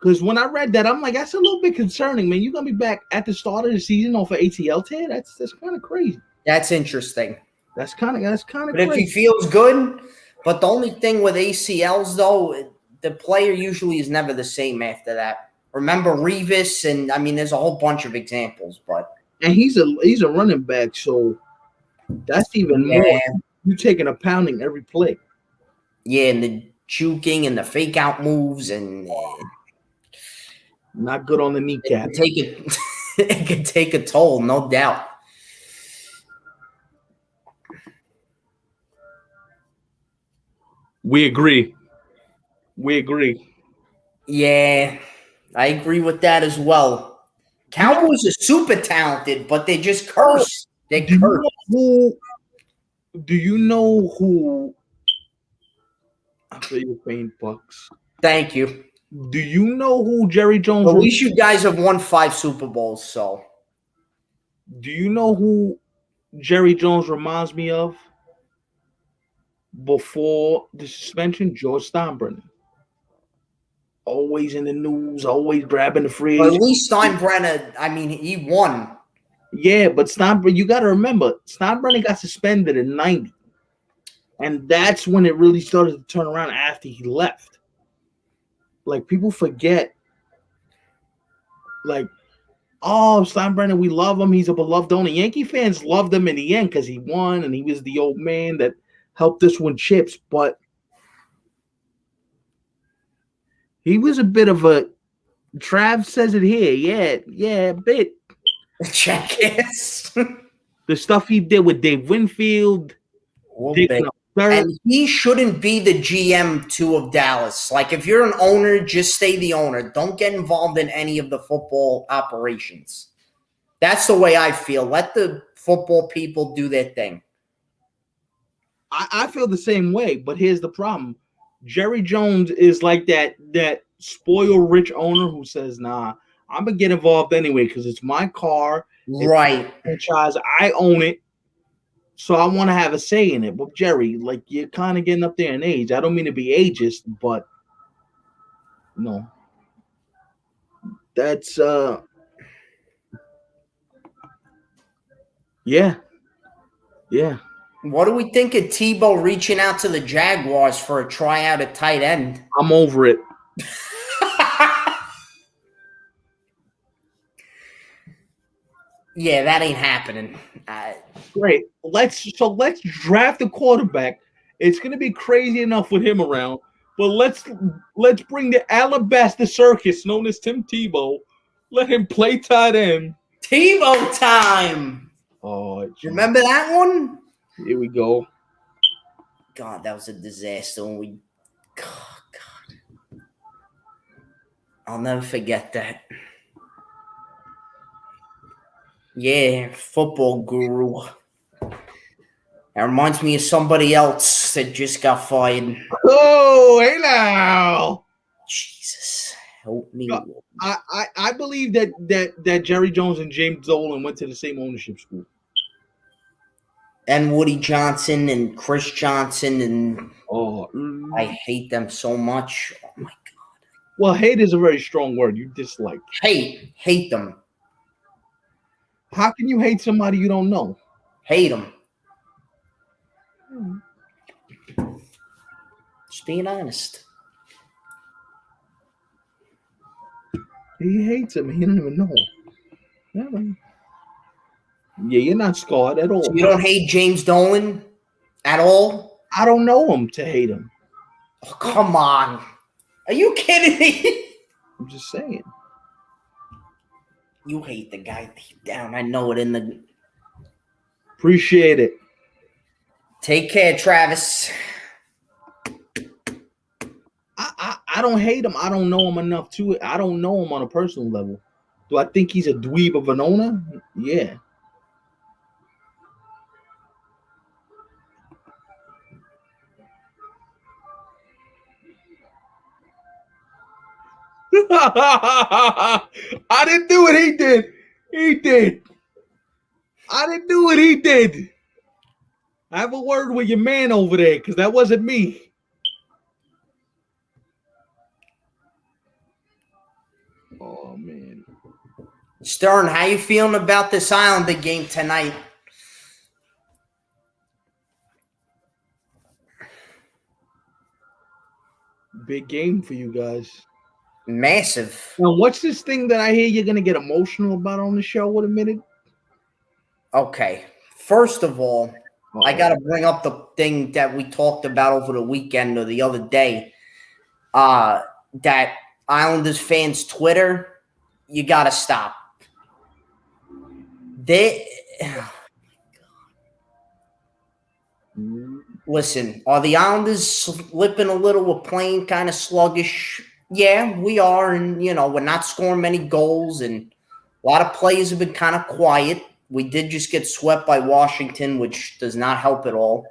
[SPEAKER 1] Because when I read that, I'm like, that's a little bit concerning, man. You're gonna be back at the start of the season off an ATL tear? That's kind of crazy.
[SPEAKER 2] That's interesting.
[SPEAKER 1] That's kind of
[SPEAKER 2] But
[SPEAKER 1] crazy.
[SPEAKER 2] if he feels good, but the only thing with ACLs though, the player usually is never the same after that. Remember Revis, and I mean, there's a whole bunch of examples,
[SPEAKER 1] and he's a running back, so that's even more. You taking a pounding every play.
[SPEAKER 2] Yeah, and the juking and the fake out moves and.
[SPEAKER 1] Not good on the kneecap.
[SPEAKER 2] It could take a toll, no doubt.
[SPEAKER 1] We agree.
[SPEAKER 2] Yeah, I agree with that as well. Cowboys are super talented, but they just curse. They curse.
[SPEAKER 1] Do you know who? I feel your pain, Bucks.
[SPEAKER 2] Thank you.
[SPEAKER 1] Do you know who Jerry Jones?
[SPEAKER 2] At least you guys have won 5 Super Bowls, so.
[SPEAKER 1] Do you know who Jerry Jones reminds me of? Before the suspension, George Steinbrenner. Always in the news, always grabbing the fridge.
[SPEAKER 2] But at least Steinbrenner, I mean, he won.
[SPEAKER 1] Yeah, but Steinbrenner, you got to remember, Steinbrenner got suspended in 90. And that's when it really started to turn around after he left. Like, people forget, like, oh, Steinbrenner, we love him. He's a beloved owner. Yankee fans loved him in the end because he won and he was the old man that helped us win chips, but he was a bit of a. Trav says it here. Yeah, a bit.
[SPEAKER 2] Jackass.
[SPEAKER 1] The stuff he did with Dave Winfield,
[SPEAKER 2] and he shouldn't be the GM too of Dallas. Like, if you're an owner, just stay the owner. Don't get involved in any of the football operations. That's the way I feel. Let the football people do their thing.
[SPEAKER 1] I feel the same way, but here's the problem. Jerry Jones is like that spoiled rich owner who says, nah, I'm going to get involved anyway because it's my car.
[SPEAKER 2] Right.
[SPEAKER 1] Franchise. I own it. So I want to have a say in it. But Jerry, like, you're kind of getting up there in age. I don't mean to be ageist, but no. That's yeah.
[SPEAKER 2] What do we think of Tebow reaching out to the Jaguars for a tryout at tight end?
[SPEAKER 1] I'm over it.
[SPEAKER 2] Yeah, that ain't happening.
[SPEAKER 1] Great. Let's draft a quarterback. It's gonna be crazy enough with him around, but let's bring the Alabaster Circus known as Tim Tebow. Let him play tight end.
[SPEAKER 2] Tebow time.
[SPEAKER 1] Oh, geez.
[SPEAKER 2] Remember that one?
[SPEAKER 1] Here we go.
[SPEAKER 2] God, that was a disaster when we. God. I'll never forget that. Yeah, football guru. That reminds me of somebody else that just got fired.
[SPEAKER 1] Oh, hey now.
[SPEAKER 2] Jesus, help me.
[SPEAKER 1] I believe that Jerry Jones and James Dolan went to the same ownership school.
[SPEAKER 2] And Woody Johnson and Chris Johnson and I hate them so much. Oh my God.
[SPEAKER 1] Well, hate is a very strong word. You dislike.
[SPEAKER 2] Hate them.
[SPEAKER 1] How can you hate somebody you don't know?
[SPEAKER 2] Hate them. Just being honest.
[SPEAKER 1] He hates him. He don't even know. Yeah, you're not scarred at all.
[SPEAKER 2] So you don't hate James Dolan at all?
[SPEAKER 1] I don't know him to hate him.
[SPEAKER 2] Oh, come on. Are you kidding me?
[SPEAKER 1] I'm just saying.
[SPEAKER 2] You hate the guy deep down. I know it in the...
[SPEAKER 1] Appreciate it.
[SPEAKER 2] Take care, Travis.
[SPEAKER 1] I don't hate him. I don't know him enough to it. I don't know him on a personal level. Do I think he's a dweeb of an owner? Yeah. I didn't do it. He did. I didn't do it. He did. I have a word with your man over there because that wasn't me. Oh, man.
[SPEAKER 2] Stern, how you feeling about this Islander game tonight?
[SPEAKER 1] Big game for you guys.
[SPEAKER 2] Massive.
[SPEAKER 1] Now, what's this thing that I hear you're going to get emotional about on the show in a minute?
[SPEAKER 2] Okay. First of all, I got to bring up the thing that we talked about over the weekend or the other day. That Islanders fans' Twitter, you got to stop. Listen, are the Islanders slipping a little? We're playing kind of sluggish. Yeah, we are. And, we're not scoring many goals. And a lot of players have been kind of quiet. We did just get swept by Washington, which does not help at all.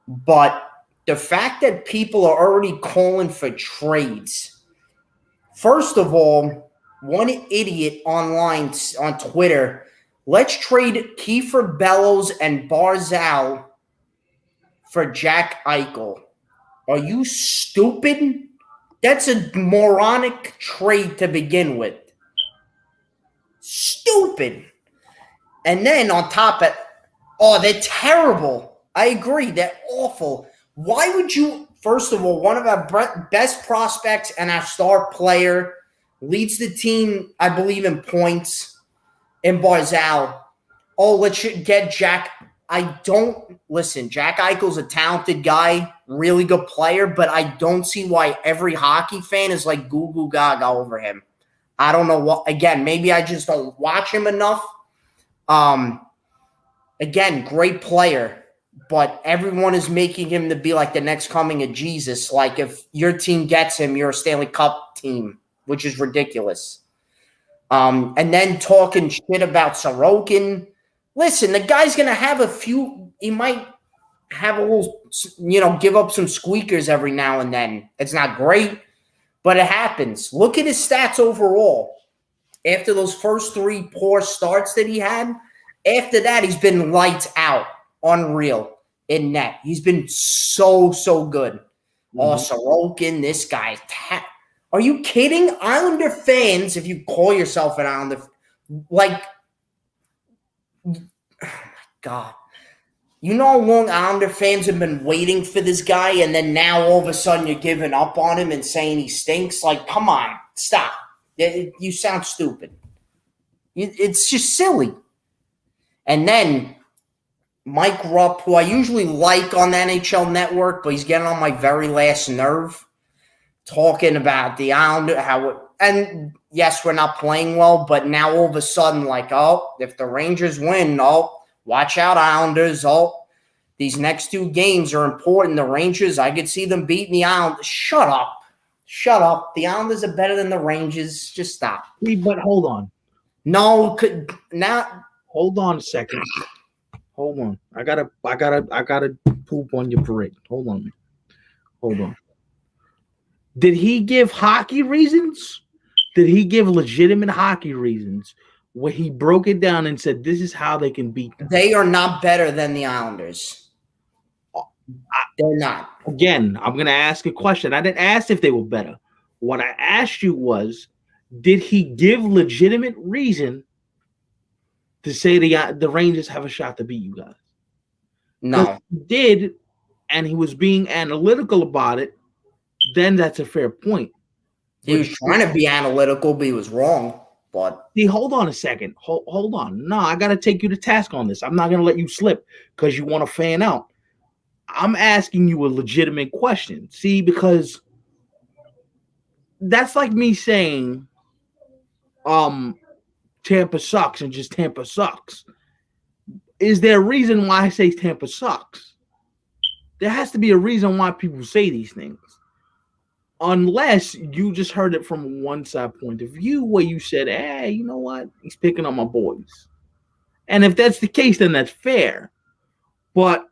[SPEAKER 2] But the fact that people are already calling for trades. First of all, one idiot online on Twitter, let's trade Kiefer Bellows and Barzal for Jack Eichel. Are you stupid? That's a moronic trade to begin with. Stupid. And then on top of it, they're terrible. I agree. They're awful. Why would you, first of all, one of our best prospects and our star player leads the team, I believe, in points in Barzal. Oh, let's get Jack I don't listen. Jack Eichel's a talented guy, really good player, but I don't see why every hockey fan is like goo goo gaga over him. I don't know what. Again, maybe I just don't watch him enough. Again, great player, but everyone is making him to be like the next coming of Jesus. Like if your team gets him, you're a Stanley Cup team, which is ridiculous. And then talking shit about Sorokin. Listen, the guy's going to have a few – he might have a little – give up some squeakers every now and then. It's not great, but it happens. Look at his stats overall. After those first 3 poor starts that he had, after that he's been lights out, unreal in net. He's been so, so good. Mm-hmm. Oh, Sorokin, this guy's are you kidding? Islander fans, if you call yourself an Islander, like – oh my God. You know how long Islander fans have been waiting for this guy, and then now all of a sudden you're giving up on him and saying he stinks? Like, come on, stop. You sound stupid. It's just silly. And then Mike Rupp, who I usually like on the NHL Network, but he's getting on my very last nerve, talking about the Islander, and yes, we're not playing well, but now all of a sudden, like, oh, if the Rangers win, oh, watch out, Islanders. Oh, these next 2 games are important. The Rangers, I could see them beating the Islanders. Shut up. Shut up. The Islanders are better than the Rangers. Just stop.
[SPEAKER 1] But hold on.
[SPEAKER 2] No, now.
[SPEAKER 1] Hold on a second. Hold on. I gotta poop on your parade. Hold on. Did he give hockey reasons? Did he give legitimate hockey reasons where he broke it down and said this is how they can beat them?
[SPEAKER 2] They are not better than the Islanders. They're not.
[SPEAKER 1] Again, I'm going to ask a question. I didn't ask if they were better. What I asked you was, did he give legitimate reason to say the Rangers have a shot to beat you guys?
[SPEAKER 2] No.
[SPEAKER 1] If he did, and he was being analytical about it, then that's a fair point.
[SPEAKER 2] He was trying to be analytical, but he was wrong. But
[SPEAKER 1] see, hold on a second. Hold on. No, I got to take you to task on this. I'm not going to let you slip because you want to fan out. I'm asking you a legitimate question. See, because that's like me saying, Tampa sucks and just Tampa sucks. Is there a reason why I say Tampa sucks? There has to be a reason why people say these things. Unless you just heard it from one side point of view where you said, hey, you know what? He's picking on my boys. And if that's the case, then that's fair. But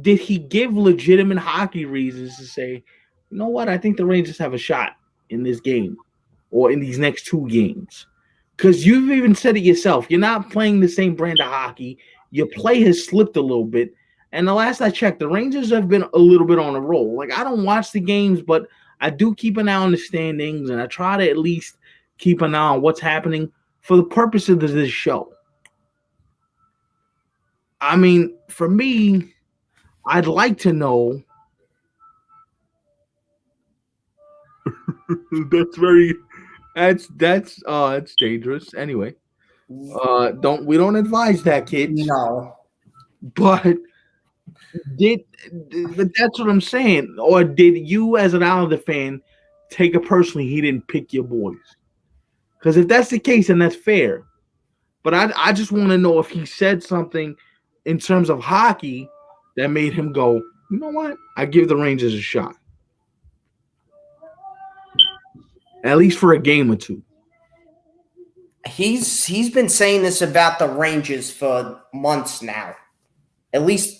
[SPEAKER 1] did he give legitimate hockey reasons to say, you know what? I think the Rangers have a shot in this game or in these next 2 games. Because you've even said it yourself. You're not playing the same brand of hockey. Your play has slipped a little bit. And the last I checked, the Rangers have been a little bit on a roll. Like, I don't watch the games, but I do keep an eye on the standings, and I try to at least keep an eye on what's happening for the purpose of this show. I mean, for me, I'd like to know. That's dangerous. Anyway, we don't advise that, kids.
[SPEAKER 2] No.
[SPEAKER 1] But that's what I'm saying. Or did you, as an Islander fan, take it personally he didn't pick your boys? Because if that's the case, then that's fair. But I just want to know if he said something in terms of hockey that made him go, you know what? I give the Rangers a shot. At least for a game or 2.
[SPEAKER 2] He's been saying this about the Rangers for months now. At least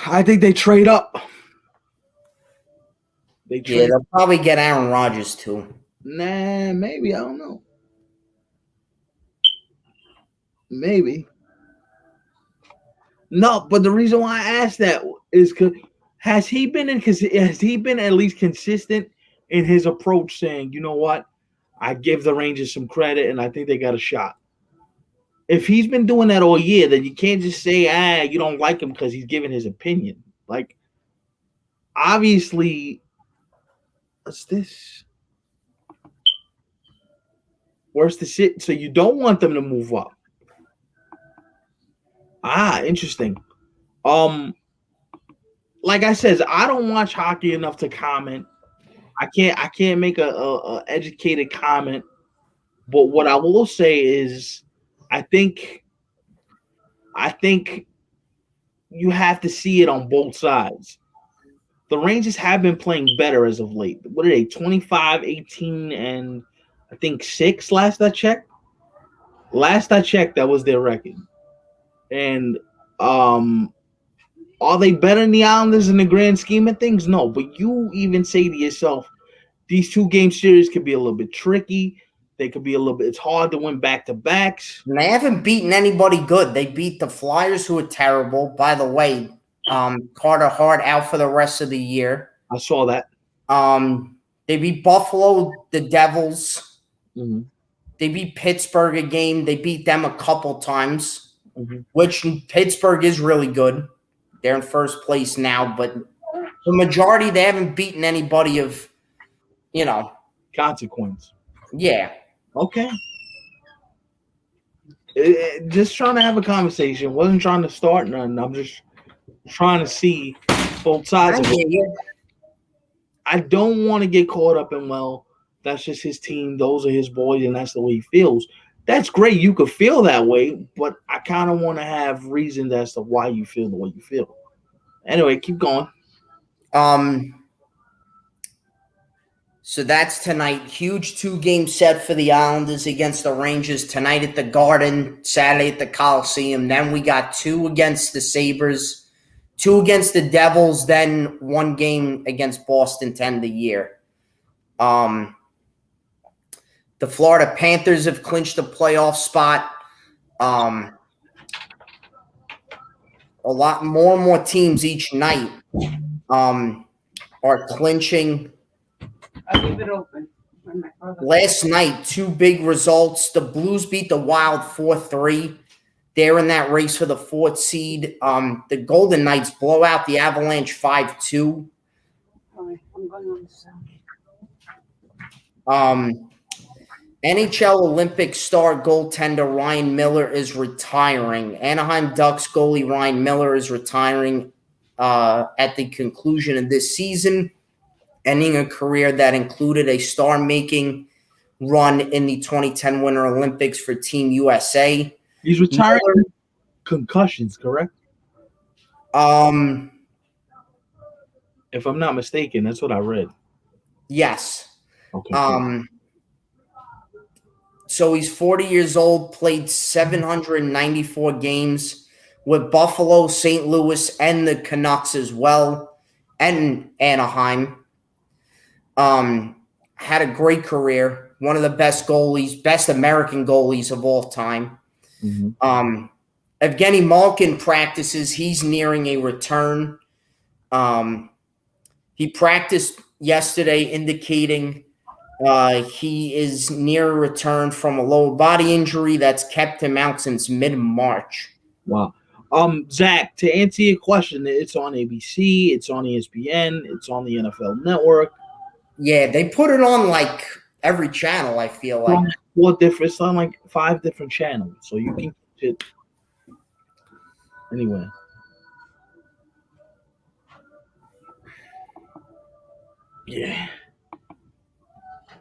[SPEAKER 1] I think they trade up.
[SPEAKER 2] They'll probably get Aaron Rodgers too.
[SPEAKER 1] Nah, maybe. I don't know. Maybe. No, but the reason why I asked that is because has he been at least consistent in his approach, saying, you know what, I give the Rangers some credit and I think they got a shot. If he's been doing that all year, then you can't just say, you don't like him because he's giving his opinion. Like, obviously, what's this? Worse to sit. So you don't want them to move up. Interesting. Like I said, I don't watch hockey enough to comment. I can't make a educated comment. But what I will say is, I think you have to see it on both sides. The Rangers have been playing better as of late. What are they? 25, 18, and I think 6 last I checked. Last I checked, that was their record. And are they better than the Islanders in the grand scheme of things? No, but you even say to yourself, these 2-game series could be a little bit tricky. They could be a little bit. It's hard to win back-to-backs.
[SPEAKER 2] And they haven't beaten anybody good. They beat the Flyers, who are terrible. By the way, Carter Hart out for the rest of the year.
[SPEAKER 1] I saw that.
[SPEAKER 2] They beat Buffalo, the Devils.
[SPEAKER 1] Mm-hmm.
[SPEAKER 2] They beat Pittsburgh a game. They beat them a couple times,
[SPEAKER 1] Mm-hmm.
[SPEAKER 2] which Pittsburgh is really good. They're in first place now, but the majority, they haven't beaten anybody of,
[SPEAKER 1] Consequence.
[SPEAKER 2] Yeah.
[SPEAKER 1] Okay. Just trying to have a conversation. Wasn't trying to start nothing. I'm just trying to see both sides of it. I don't want to get caught up in, well, that's just his team. Those are his boys, and that's the way he feels. That's great. You could feel that way, but I kind of want to have reasons as to why you feel the way you feel. Anyway, keep going.
[SPEAKER 2] So that's tonight. Huge 2-game set for the Islanders against the Rangers tonight at the Garden, Saturday at the Coliseum. Then we got 2 against the Sabres, 2 against the Devils, then 1 game against Boston to end the year. The Florida Panthers have clinched a playoff spot. A lot more and more teams each night are clinching.
[SPEAKER 3] I'll leave it open.
[SPEAKER 2] Last night, 2 big results. The Blues beat the Wild 4-3. They're in that race for the 4th seed. The Golden Knights blow out the Avalanche 5-2.
[SPEAKER 3] I'm going on the sound.
[SPEAKER 2] NHL Olympic star goaltender Ryan Miller is retiring. Anaheim Ducks goalie Ryan Miller is retiring at the conclusion of this season, ending a career that included a star-making run in the 2010 Winter Olympics for Team USA.
[SPEAKER 1] He's retiring with concussions, correct? If I'm not mistaken, that's what I read.
[SPEAKER 2] Yes.
[SPEAKER 1] Okay.
[SPEAKER 2] So he's 40 years old, played 794 games with Buffalo, St. Louis, and the Canucks as well, and Anaheim. Had a great career. One of the best goalies, best American goalies of all time.
[SPEAKER 1] Mm-hmm.
[SPEAKER 2] Evgeny Malkin practices. He's nearing a return. He practiced yesterday, indicating he is near a return from a lower body injury that's kept him out since mid-March.
[SPEAKER 1] Wow. Zach, to answer your question, it's on ABC, it's on ESPN, it's on the NFL Network.
[SPEAKER 2] Yeah, they put it on like every channel, I feel like.
[SPEAKER 1] It's on like 5 different channels, so you can catch it anyway. Yeah.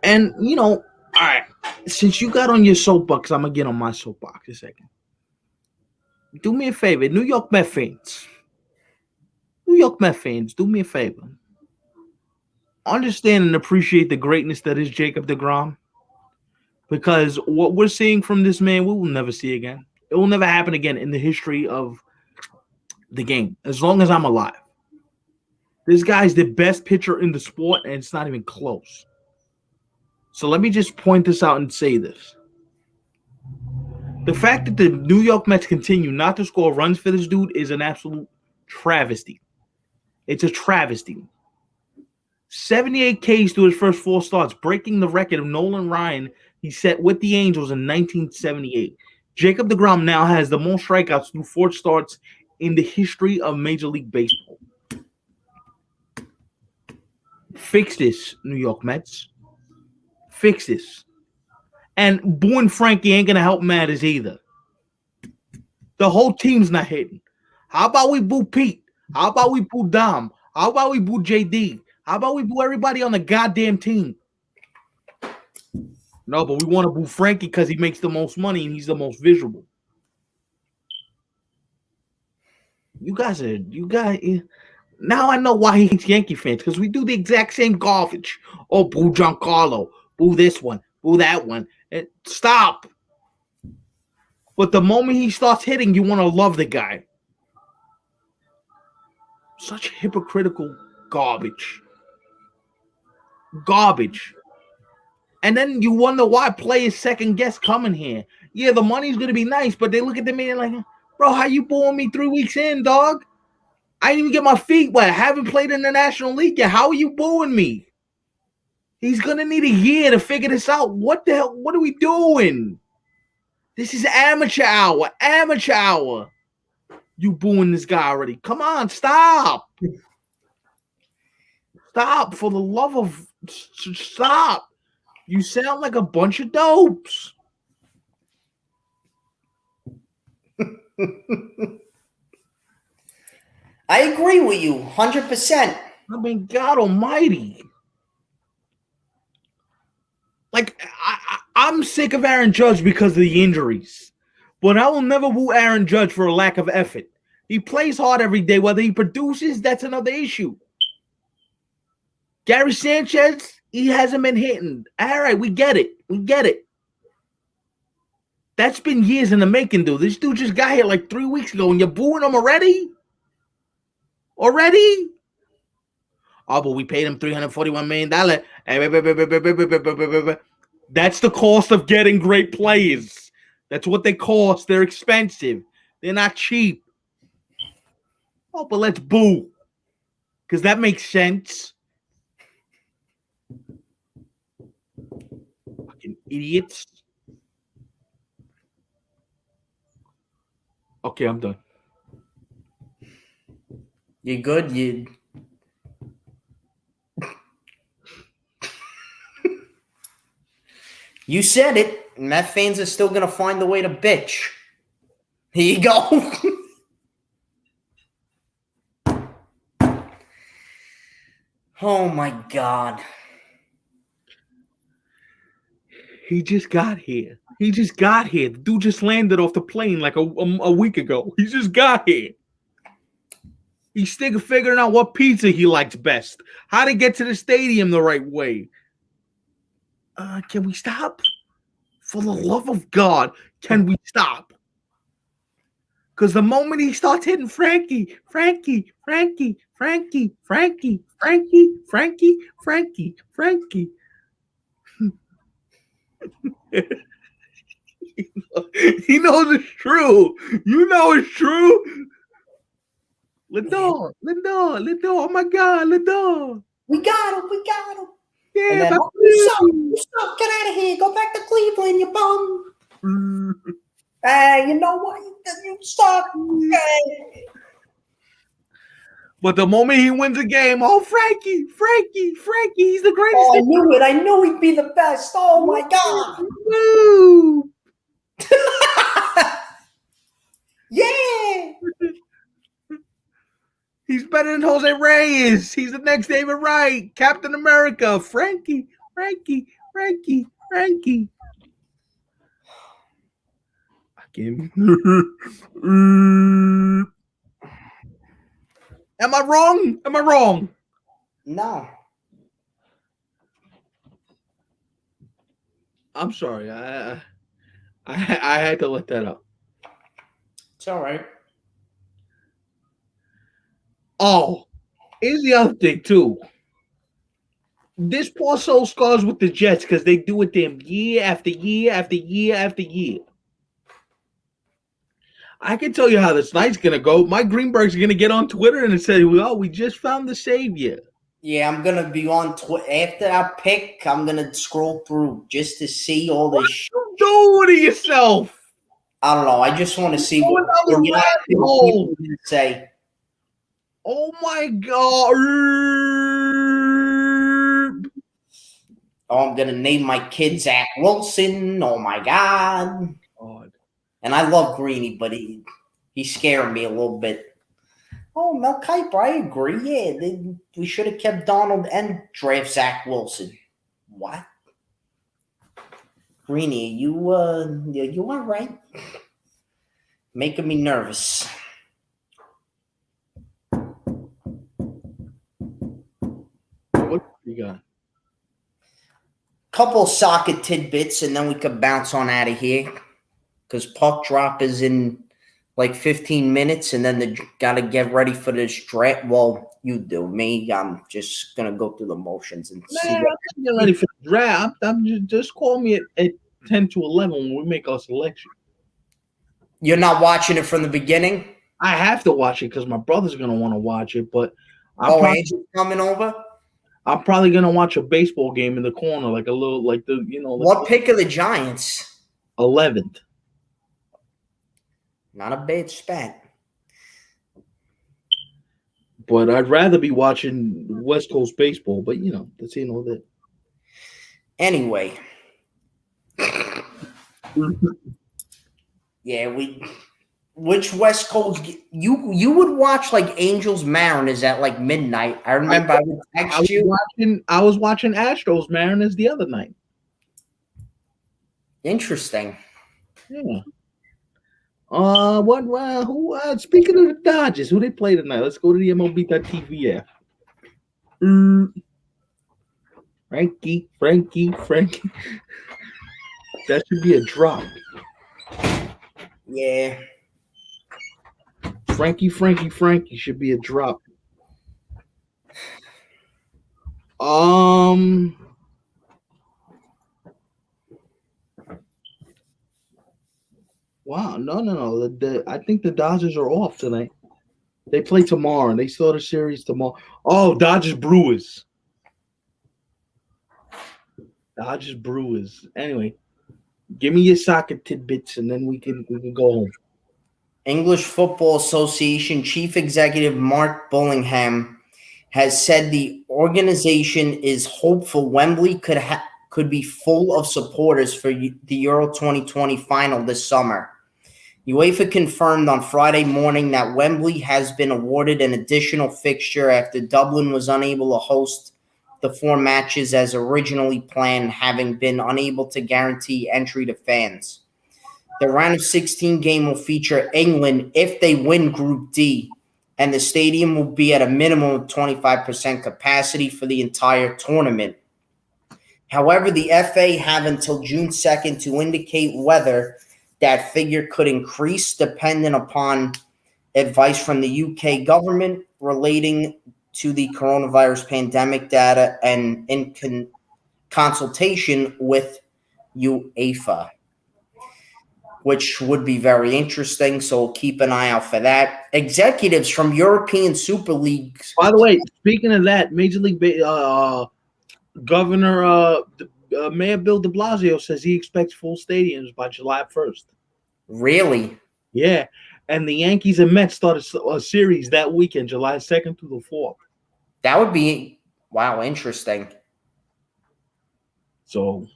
[SPEAKER 1] And, all right, since you got on your soapbox, I'm going to get on my soapbox a second. Do me a favor, New York Mets fans, do me a favor. Understand and appreciate the greatness that is Jacob deGrom, because what we're seeing from this man, we will never see again. It will never happen again in the history of the game, as long as I'm alive. This guy's the best pitcher in the sport, and it's not even close. So let me just point this out and say this. The fact that the New York Mets continue not to score runs for this dude is an absolute travesty. It's a travesty. 78 Ks through his first 4 starts, breaking the record of Nolan Ryan he set with the Angels in 1978. Jacob deGrom now has the most strikeouts through 4 starts in the history of Major League Baseball. Fix this, New York Mets. Fix this. And booing Frankie ain't gonna help matters either. The whole team's not hitting. How about we boo Pete? How about we boo Dom? How about we boo JD? How about we boo everybody on the goddamn team? No, but we want to boo Frankie because he makes the most money and he's the most visual. You guys now I know why he hates Yankee fans, because we do the exact same garbage. Oh, boo Giancarlo, boo this one, boo that one. Stop. But the moment he starts hitting, you want to love the guy. Such hypocritical garbage. Garbage. And then you wonder why players second guess coming here. Yeah, the money's going to be nice, but they look at the man like, bro, how you booing me 3 weeks in, dog? I didn't even get my feet wet. I haven't played in the National League yet. How are you booing me? He's going to need a year to figure this out. What the hell? What are we doing? This is amateur hour. Amateur hour. You booing this guy already. Come on, stop. Stop. For the love of... Stop. You sound like a bunch of dopes.
[SPEAKER 2] I agree with you 100%.
[SPEAKER 1] I mean, God almighty. Like, I'm sick of Aaron Judge because of the injuries. But I will never boo Aaron Judge for a lack of effort. He plays hard every day. Whether he produces, that's another issue. Gary Sanchez, he hasn't been hitting. All right, we get it. We get it. That's been years in the making, dude. This dude just got here like 3 weeks ago, and you're booing him already? Already? Oh, but we paid him $341 million. That's the cost of getting great players. That's what they cost. They're expensive. They're not cheap. Oh, but let's boo. Because that makes sense. Fucking idiots. Okay, I'm done.
[SPEAKER 2] You good? You said it. Met fans are still going to find a way to bitch. Here you go. Oh, my God.
[SPEAKER 1] He just got here. He just got here. The dude just landed off the plane like a week ago. He just got here. He's still figuring out what pizza he likes best. How to get to the stadium the right way. Can we stop? For the love of God, can we stop? Because the moment he starts hitting Frankie. He knows it's true. You know it's true. Lindor. Oh my God, Lindor.
[SPEAKER 2] We got him.
[SPEAKER 1] Yeah,
[SPEAKER 2] then, you suck. Get out of here. Go back to Cleveland, you bum. You know what? You suck. Hey.
[SPEAKER 1] But the moment he wins a game, oh, Frankie, he's the greatest.
[SPEAKER 2] Oh, I knew it. I knew he'd be the best. Oh, my God.
[SPEAKER 1] Woo.
[SPEAKER 2] Yeah.
[SPEAKER 1] He's better than Jose Reyes. He's the next David Wright, Captain America. Frankie. Fucking. Am I wrong?
[SPEAKER 2] No.
[SPEAKER 1] I'm sorry. I had to let that out.
[SPEAKER 2] It's all right.
[SPEAKER 1] Oh, here's the other thing, too. This poor soul scars with the Jets because they do it them year after year after year after year. I can tell you how this night's going to go. Mike Greenberg's going to get on Twitter and say, well, we just found the savior.
[SPEAKER 2] Yeah, I'm going to be on Twitter. After I pick, I'm going to scroll through just to see all this shit.
[SPEAKER 1] Do to yourself.
[SPEAKER 2] I don't know. I just want to see what
[SPEAKER 1] people
[SPEAKER 2] are going to say.
[SPEAKER 1] Oh, my God.
[SPEAKER 2] Oh, I'm gonna name my kid Zach Wilson. Oh my God. And I love Greeny, but he's scaring me a little bit. Oh, Mel Kiper, I agree. Yeah, we should have kept Donald and draft Zach Wilson. What? Greeny, you are right. Making me nervous.
[SPEAKER 1] What you got?
[SPEAKER 2] Couple soccer tidbits, and then we could bounce on out of here. Because puck drop is in like 15 minutes, and then they got to get ready for this draft. Well, you do. Me, I'm just going to go through the motions and see.
[SPEAKER 1] Man, I'm getting ready for the draft. Just call me at 10 to 11 when we make our selection.
[SPEAKER 2] You're not watching it from the beginning?
[SPEAKER 1] I have to watch it because my brother's going to want to watch it, but
[SPEAKER 2] Angel's coming over?
[SPEAKER 1] I'm probably going to watch a baseball game in the corner, like a little, like the,
[SPEAKER 2] What pick of the Giants?
[SPEAKER 1] 11th.
[SPEAKER 2] Not a bad spat.
[SPEAKER 1] But I'd rather be watching West Coast baseball, but that's all that.
[SPEAKER 2] Anyway. Yeah, which West Coast you would watch like Angels Mariners at like midnight. I remember I would text you.
[SPEAKER 1] I was watching Astros Mariners the other night.
[SPEAKER 2] Interesting.
[SPEAKER 1] Yeah. Speaking of the Dodgers, who they play tonight? Let's go to the MLB.TV app. Frankie. That should be a drop.
[SPEAKER 2] Yeah.
[SPEAKER 1] Frankie should be a drop. Wow, no. I think the Dodgers are off tonight. They play tomorrow, and they start a series tomorrow. Oh, Dodgers Brewers. Anyway, give me your soccer tidbits, and then we can go home.
[SPEAKER 2] English Football Association Chief Executive Mark Bullingham has said the organization is hopeful Wembley could be full of supporters for the Euro 2020 final this summer. UEFA confirmed on Friday morning that Wembley has been awarded an additional fixture after Dublin was unable to host the 4 matches as originally planned, having been unable to guarantee entry to fans. The round of 16 game will feature England if they win Group D, and the stadium will be at a minimum of 25% capacity for the entire tournament. However, the FA have until June 2nd to indicate whether that figure could increase depending upon advice from the UK government relating to the coronavirus pandemic data and in consultation with UEFA, which would be very interesting. So keep an eye out for that. Executives from European Super Leagues.
[SPEAKER 1] By the way, speaking of that, Major League Governor Mayor Bill de Blasio says he expects full stadiums by July 1st.
[SPEAKER 2] Really?
[SPEAKER 1] Yeah. And the Yankees and Mets start a series that weekend, July 2nd through the 4th.
[SPEAKER 2] That would be, wow, interesting.
[SPEAKER 1] So,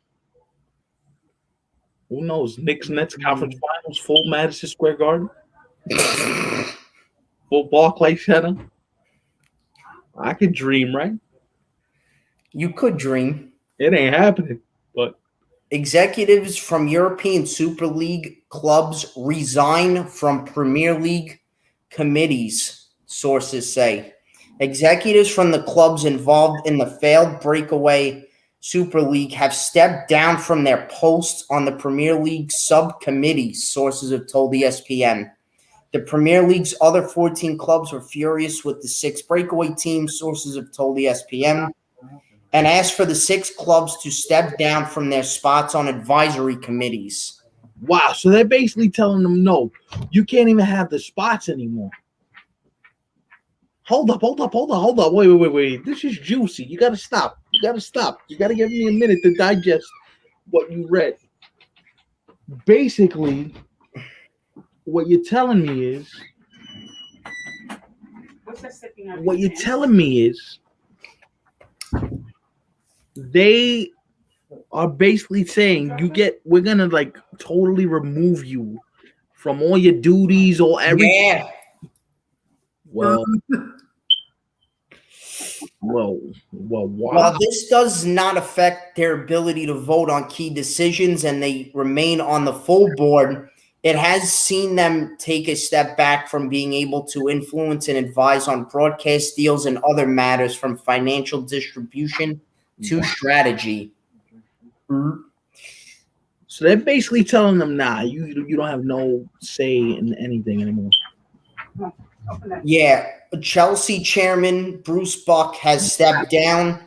[SPEAKER 1] who knows? Knicks Nets conference finals, full Madison Square Garden, full Barclays Center. I could dream, right?
[SPEAKER 2] You could dream.
[SPEAKER 1] It ain't happening, but
[SPEAKER 2] executives from European Super League clubs resign from Premier League committees, sources say. Executives from the clubs involved in the failed breakaway Super League have stepped down from their posts on the Premier League subcommittees, sources have told ESPN. The Premier League's other 14 clubs were furious with the 6 breakaway teams, sources have told ESPN, and asked for the 6 clubs to step down from their spots on advisory committees.
[SPEAKER 1] Wow, so they're basically telling them, no, you can't even have the spots anymore. Hold up. Wait. This is juicy. You got to stop. You got to give me a minute to digest what you read. Basically, what you're telling me is, they are basically saying we're gonna like totally remove you from all your duties or everything.
[SPEAKER 2] Yeah.
[SPEAKER 1] Well, whoa, wow.
[SPEAKER 2] While this does not affect their ability to vote on key decisions and they remain on the full board, it has seen them take a step back from being able to influence and advise on broadcast deals and other matters from financial distribution to strategy.
[SPEAKER 1] So they're basically telling them, nah, you don't have no say in anything anymore.
[SPEAKER 3] Open it.
[SPEAKER 2] Yeah, Chelsea chairman Bruce Buck has stepped down.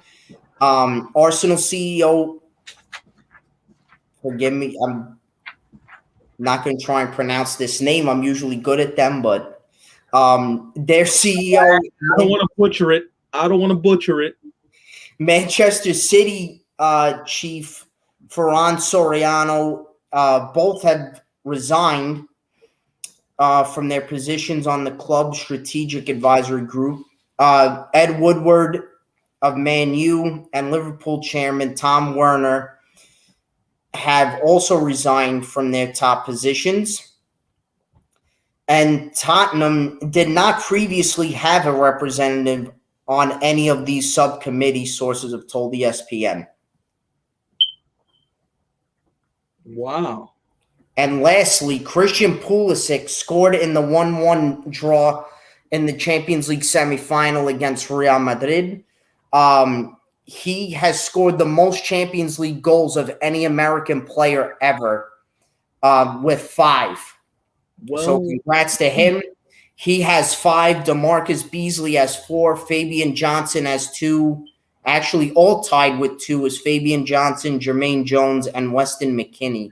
[SPEAKER 2] Arsenal CEO, forgive me, I'm not going to try and pronounce this name. I'm usually good at them, but their CEO,
[SPEAKER 1] I don't want to butcher it.
[SPEAKER 2] Manchester City chief Ferran Soriano, both have resigned from their positions on the club's strategic advisory group. Ed Woodward of Man U and Liverpool chairman Tom Werner have also resigned from their top positions. And Tottenham did not previously have a representative on any of these subcommittees, sources have told ESPN.
[SPEAKER 1] Wow.
[SPEAKER 2] And lastly, Christian Pulisic scored in the 1-1 draw in the Champions League semifinal against Real Madrid. He has scored the most Champions League goals of any American player ever, with 5.
[SPEAKER 1] Well,
[SPEAKER 2] So congrats to him. He has 5. DeMarcus Beasley has 4. Fabian Johnson has 2. Actually, all tied with 2 is Fabian Johnson, Jermaine Jones, and Weston McKennie,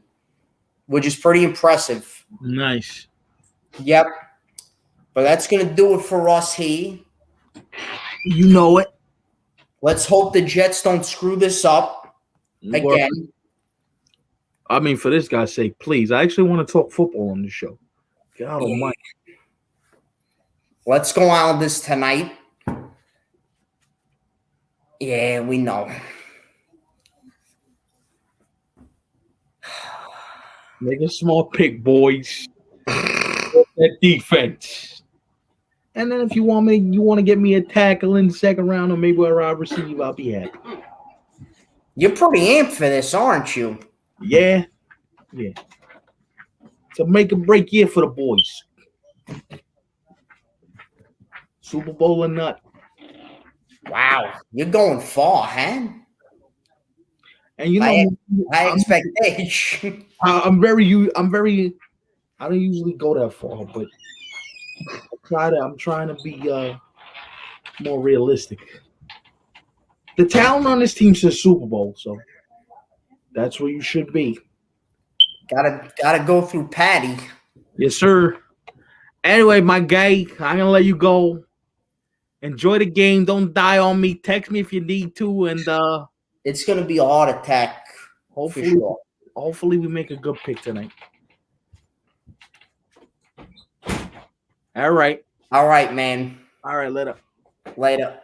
[SPEAKER 2] which is pretty impressive.
[SPEAKER 1] nice.
[SPEAKER 2] Yep. But that's going to do it for us here.
[SPEAKER 1] You know it.
[SPEAKER 2] Let's hope the Jets don't screw this up again.
[SPEAKER 1] I mean, for this guy's sake, please. I actually want to talk football on the show. God almighty.
[SPEAKER 2] Let's go out of this tonight. Yeah, we know.
[SPEAKER 1] Make a small pick, boys. That defense. And then if you want to get me a tackle in the second round or maybe a wide receiver, I'll be happy.
[SPEAKER 2] You're pretty amped for this, aren't you?
[SPEAKER 1] Yeah. It's a make or break year for the boys. Super Bowl or not.
[SPEAKER 2] Wow. You're going far, huh?
[SPEAKER 1] And you know,
[SPEAKER 2] High expectation.
[SPEAKER 1] I'm very. I don't usually go that far, but I'm trying to be more realistic. The talent on this team says Super Bowl, so that's where you should be.
[SPEAKER 2] Gotta go through Patty.
[SPEAKER 1] Yes, sir. Anyway, my guy, I'm gonna let you go. Enjoy the game. Don't die on me. Text me if you need to, and
[SPEAKER 2] It's gonna be a heart attack.
[SPEAKER 1] hopefully,
[SPEAKER 2] For sure.
[SPEAKER 1] hopefully we make a good pick tonight. All right,
[SPEAKER 2] All right, man.
[SPEAKER 1] later.
[SPEAKER 2] Later.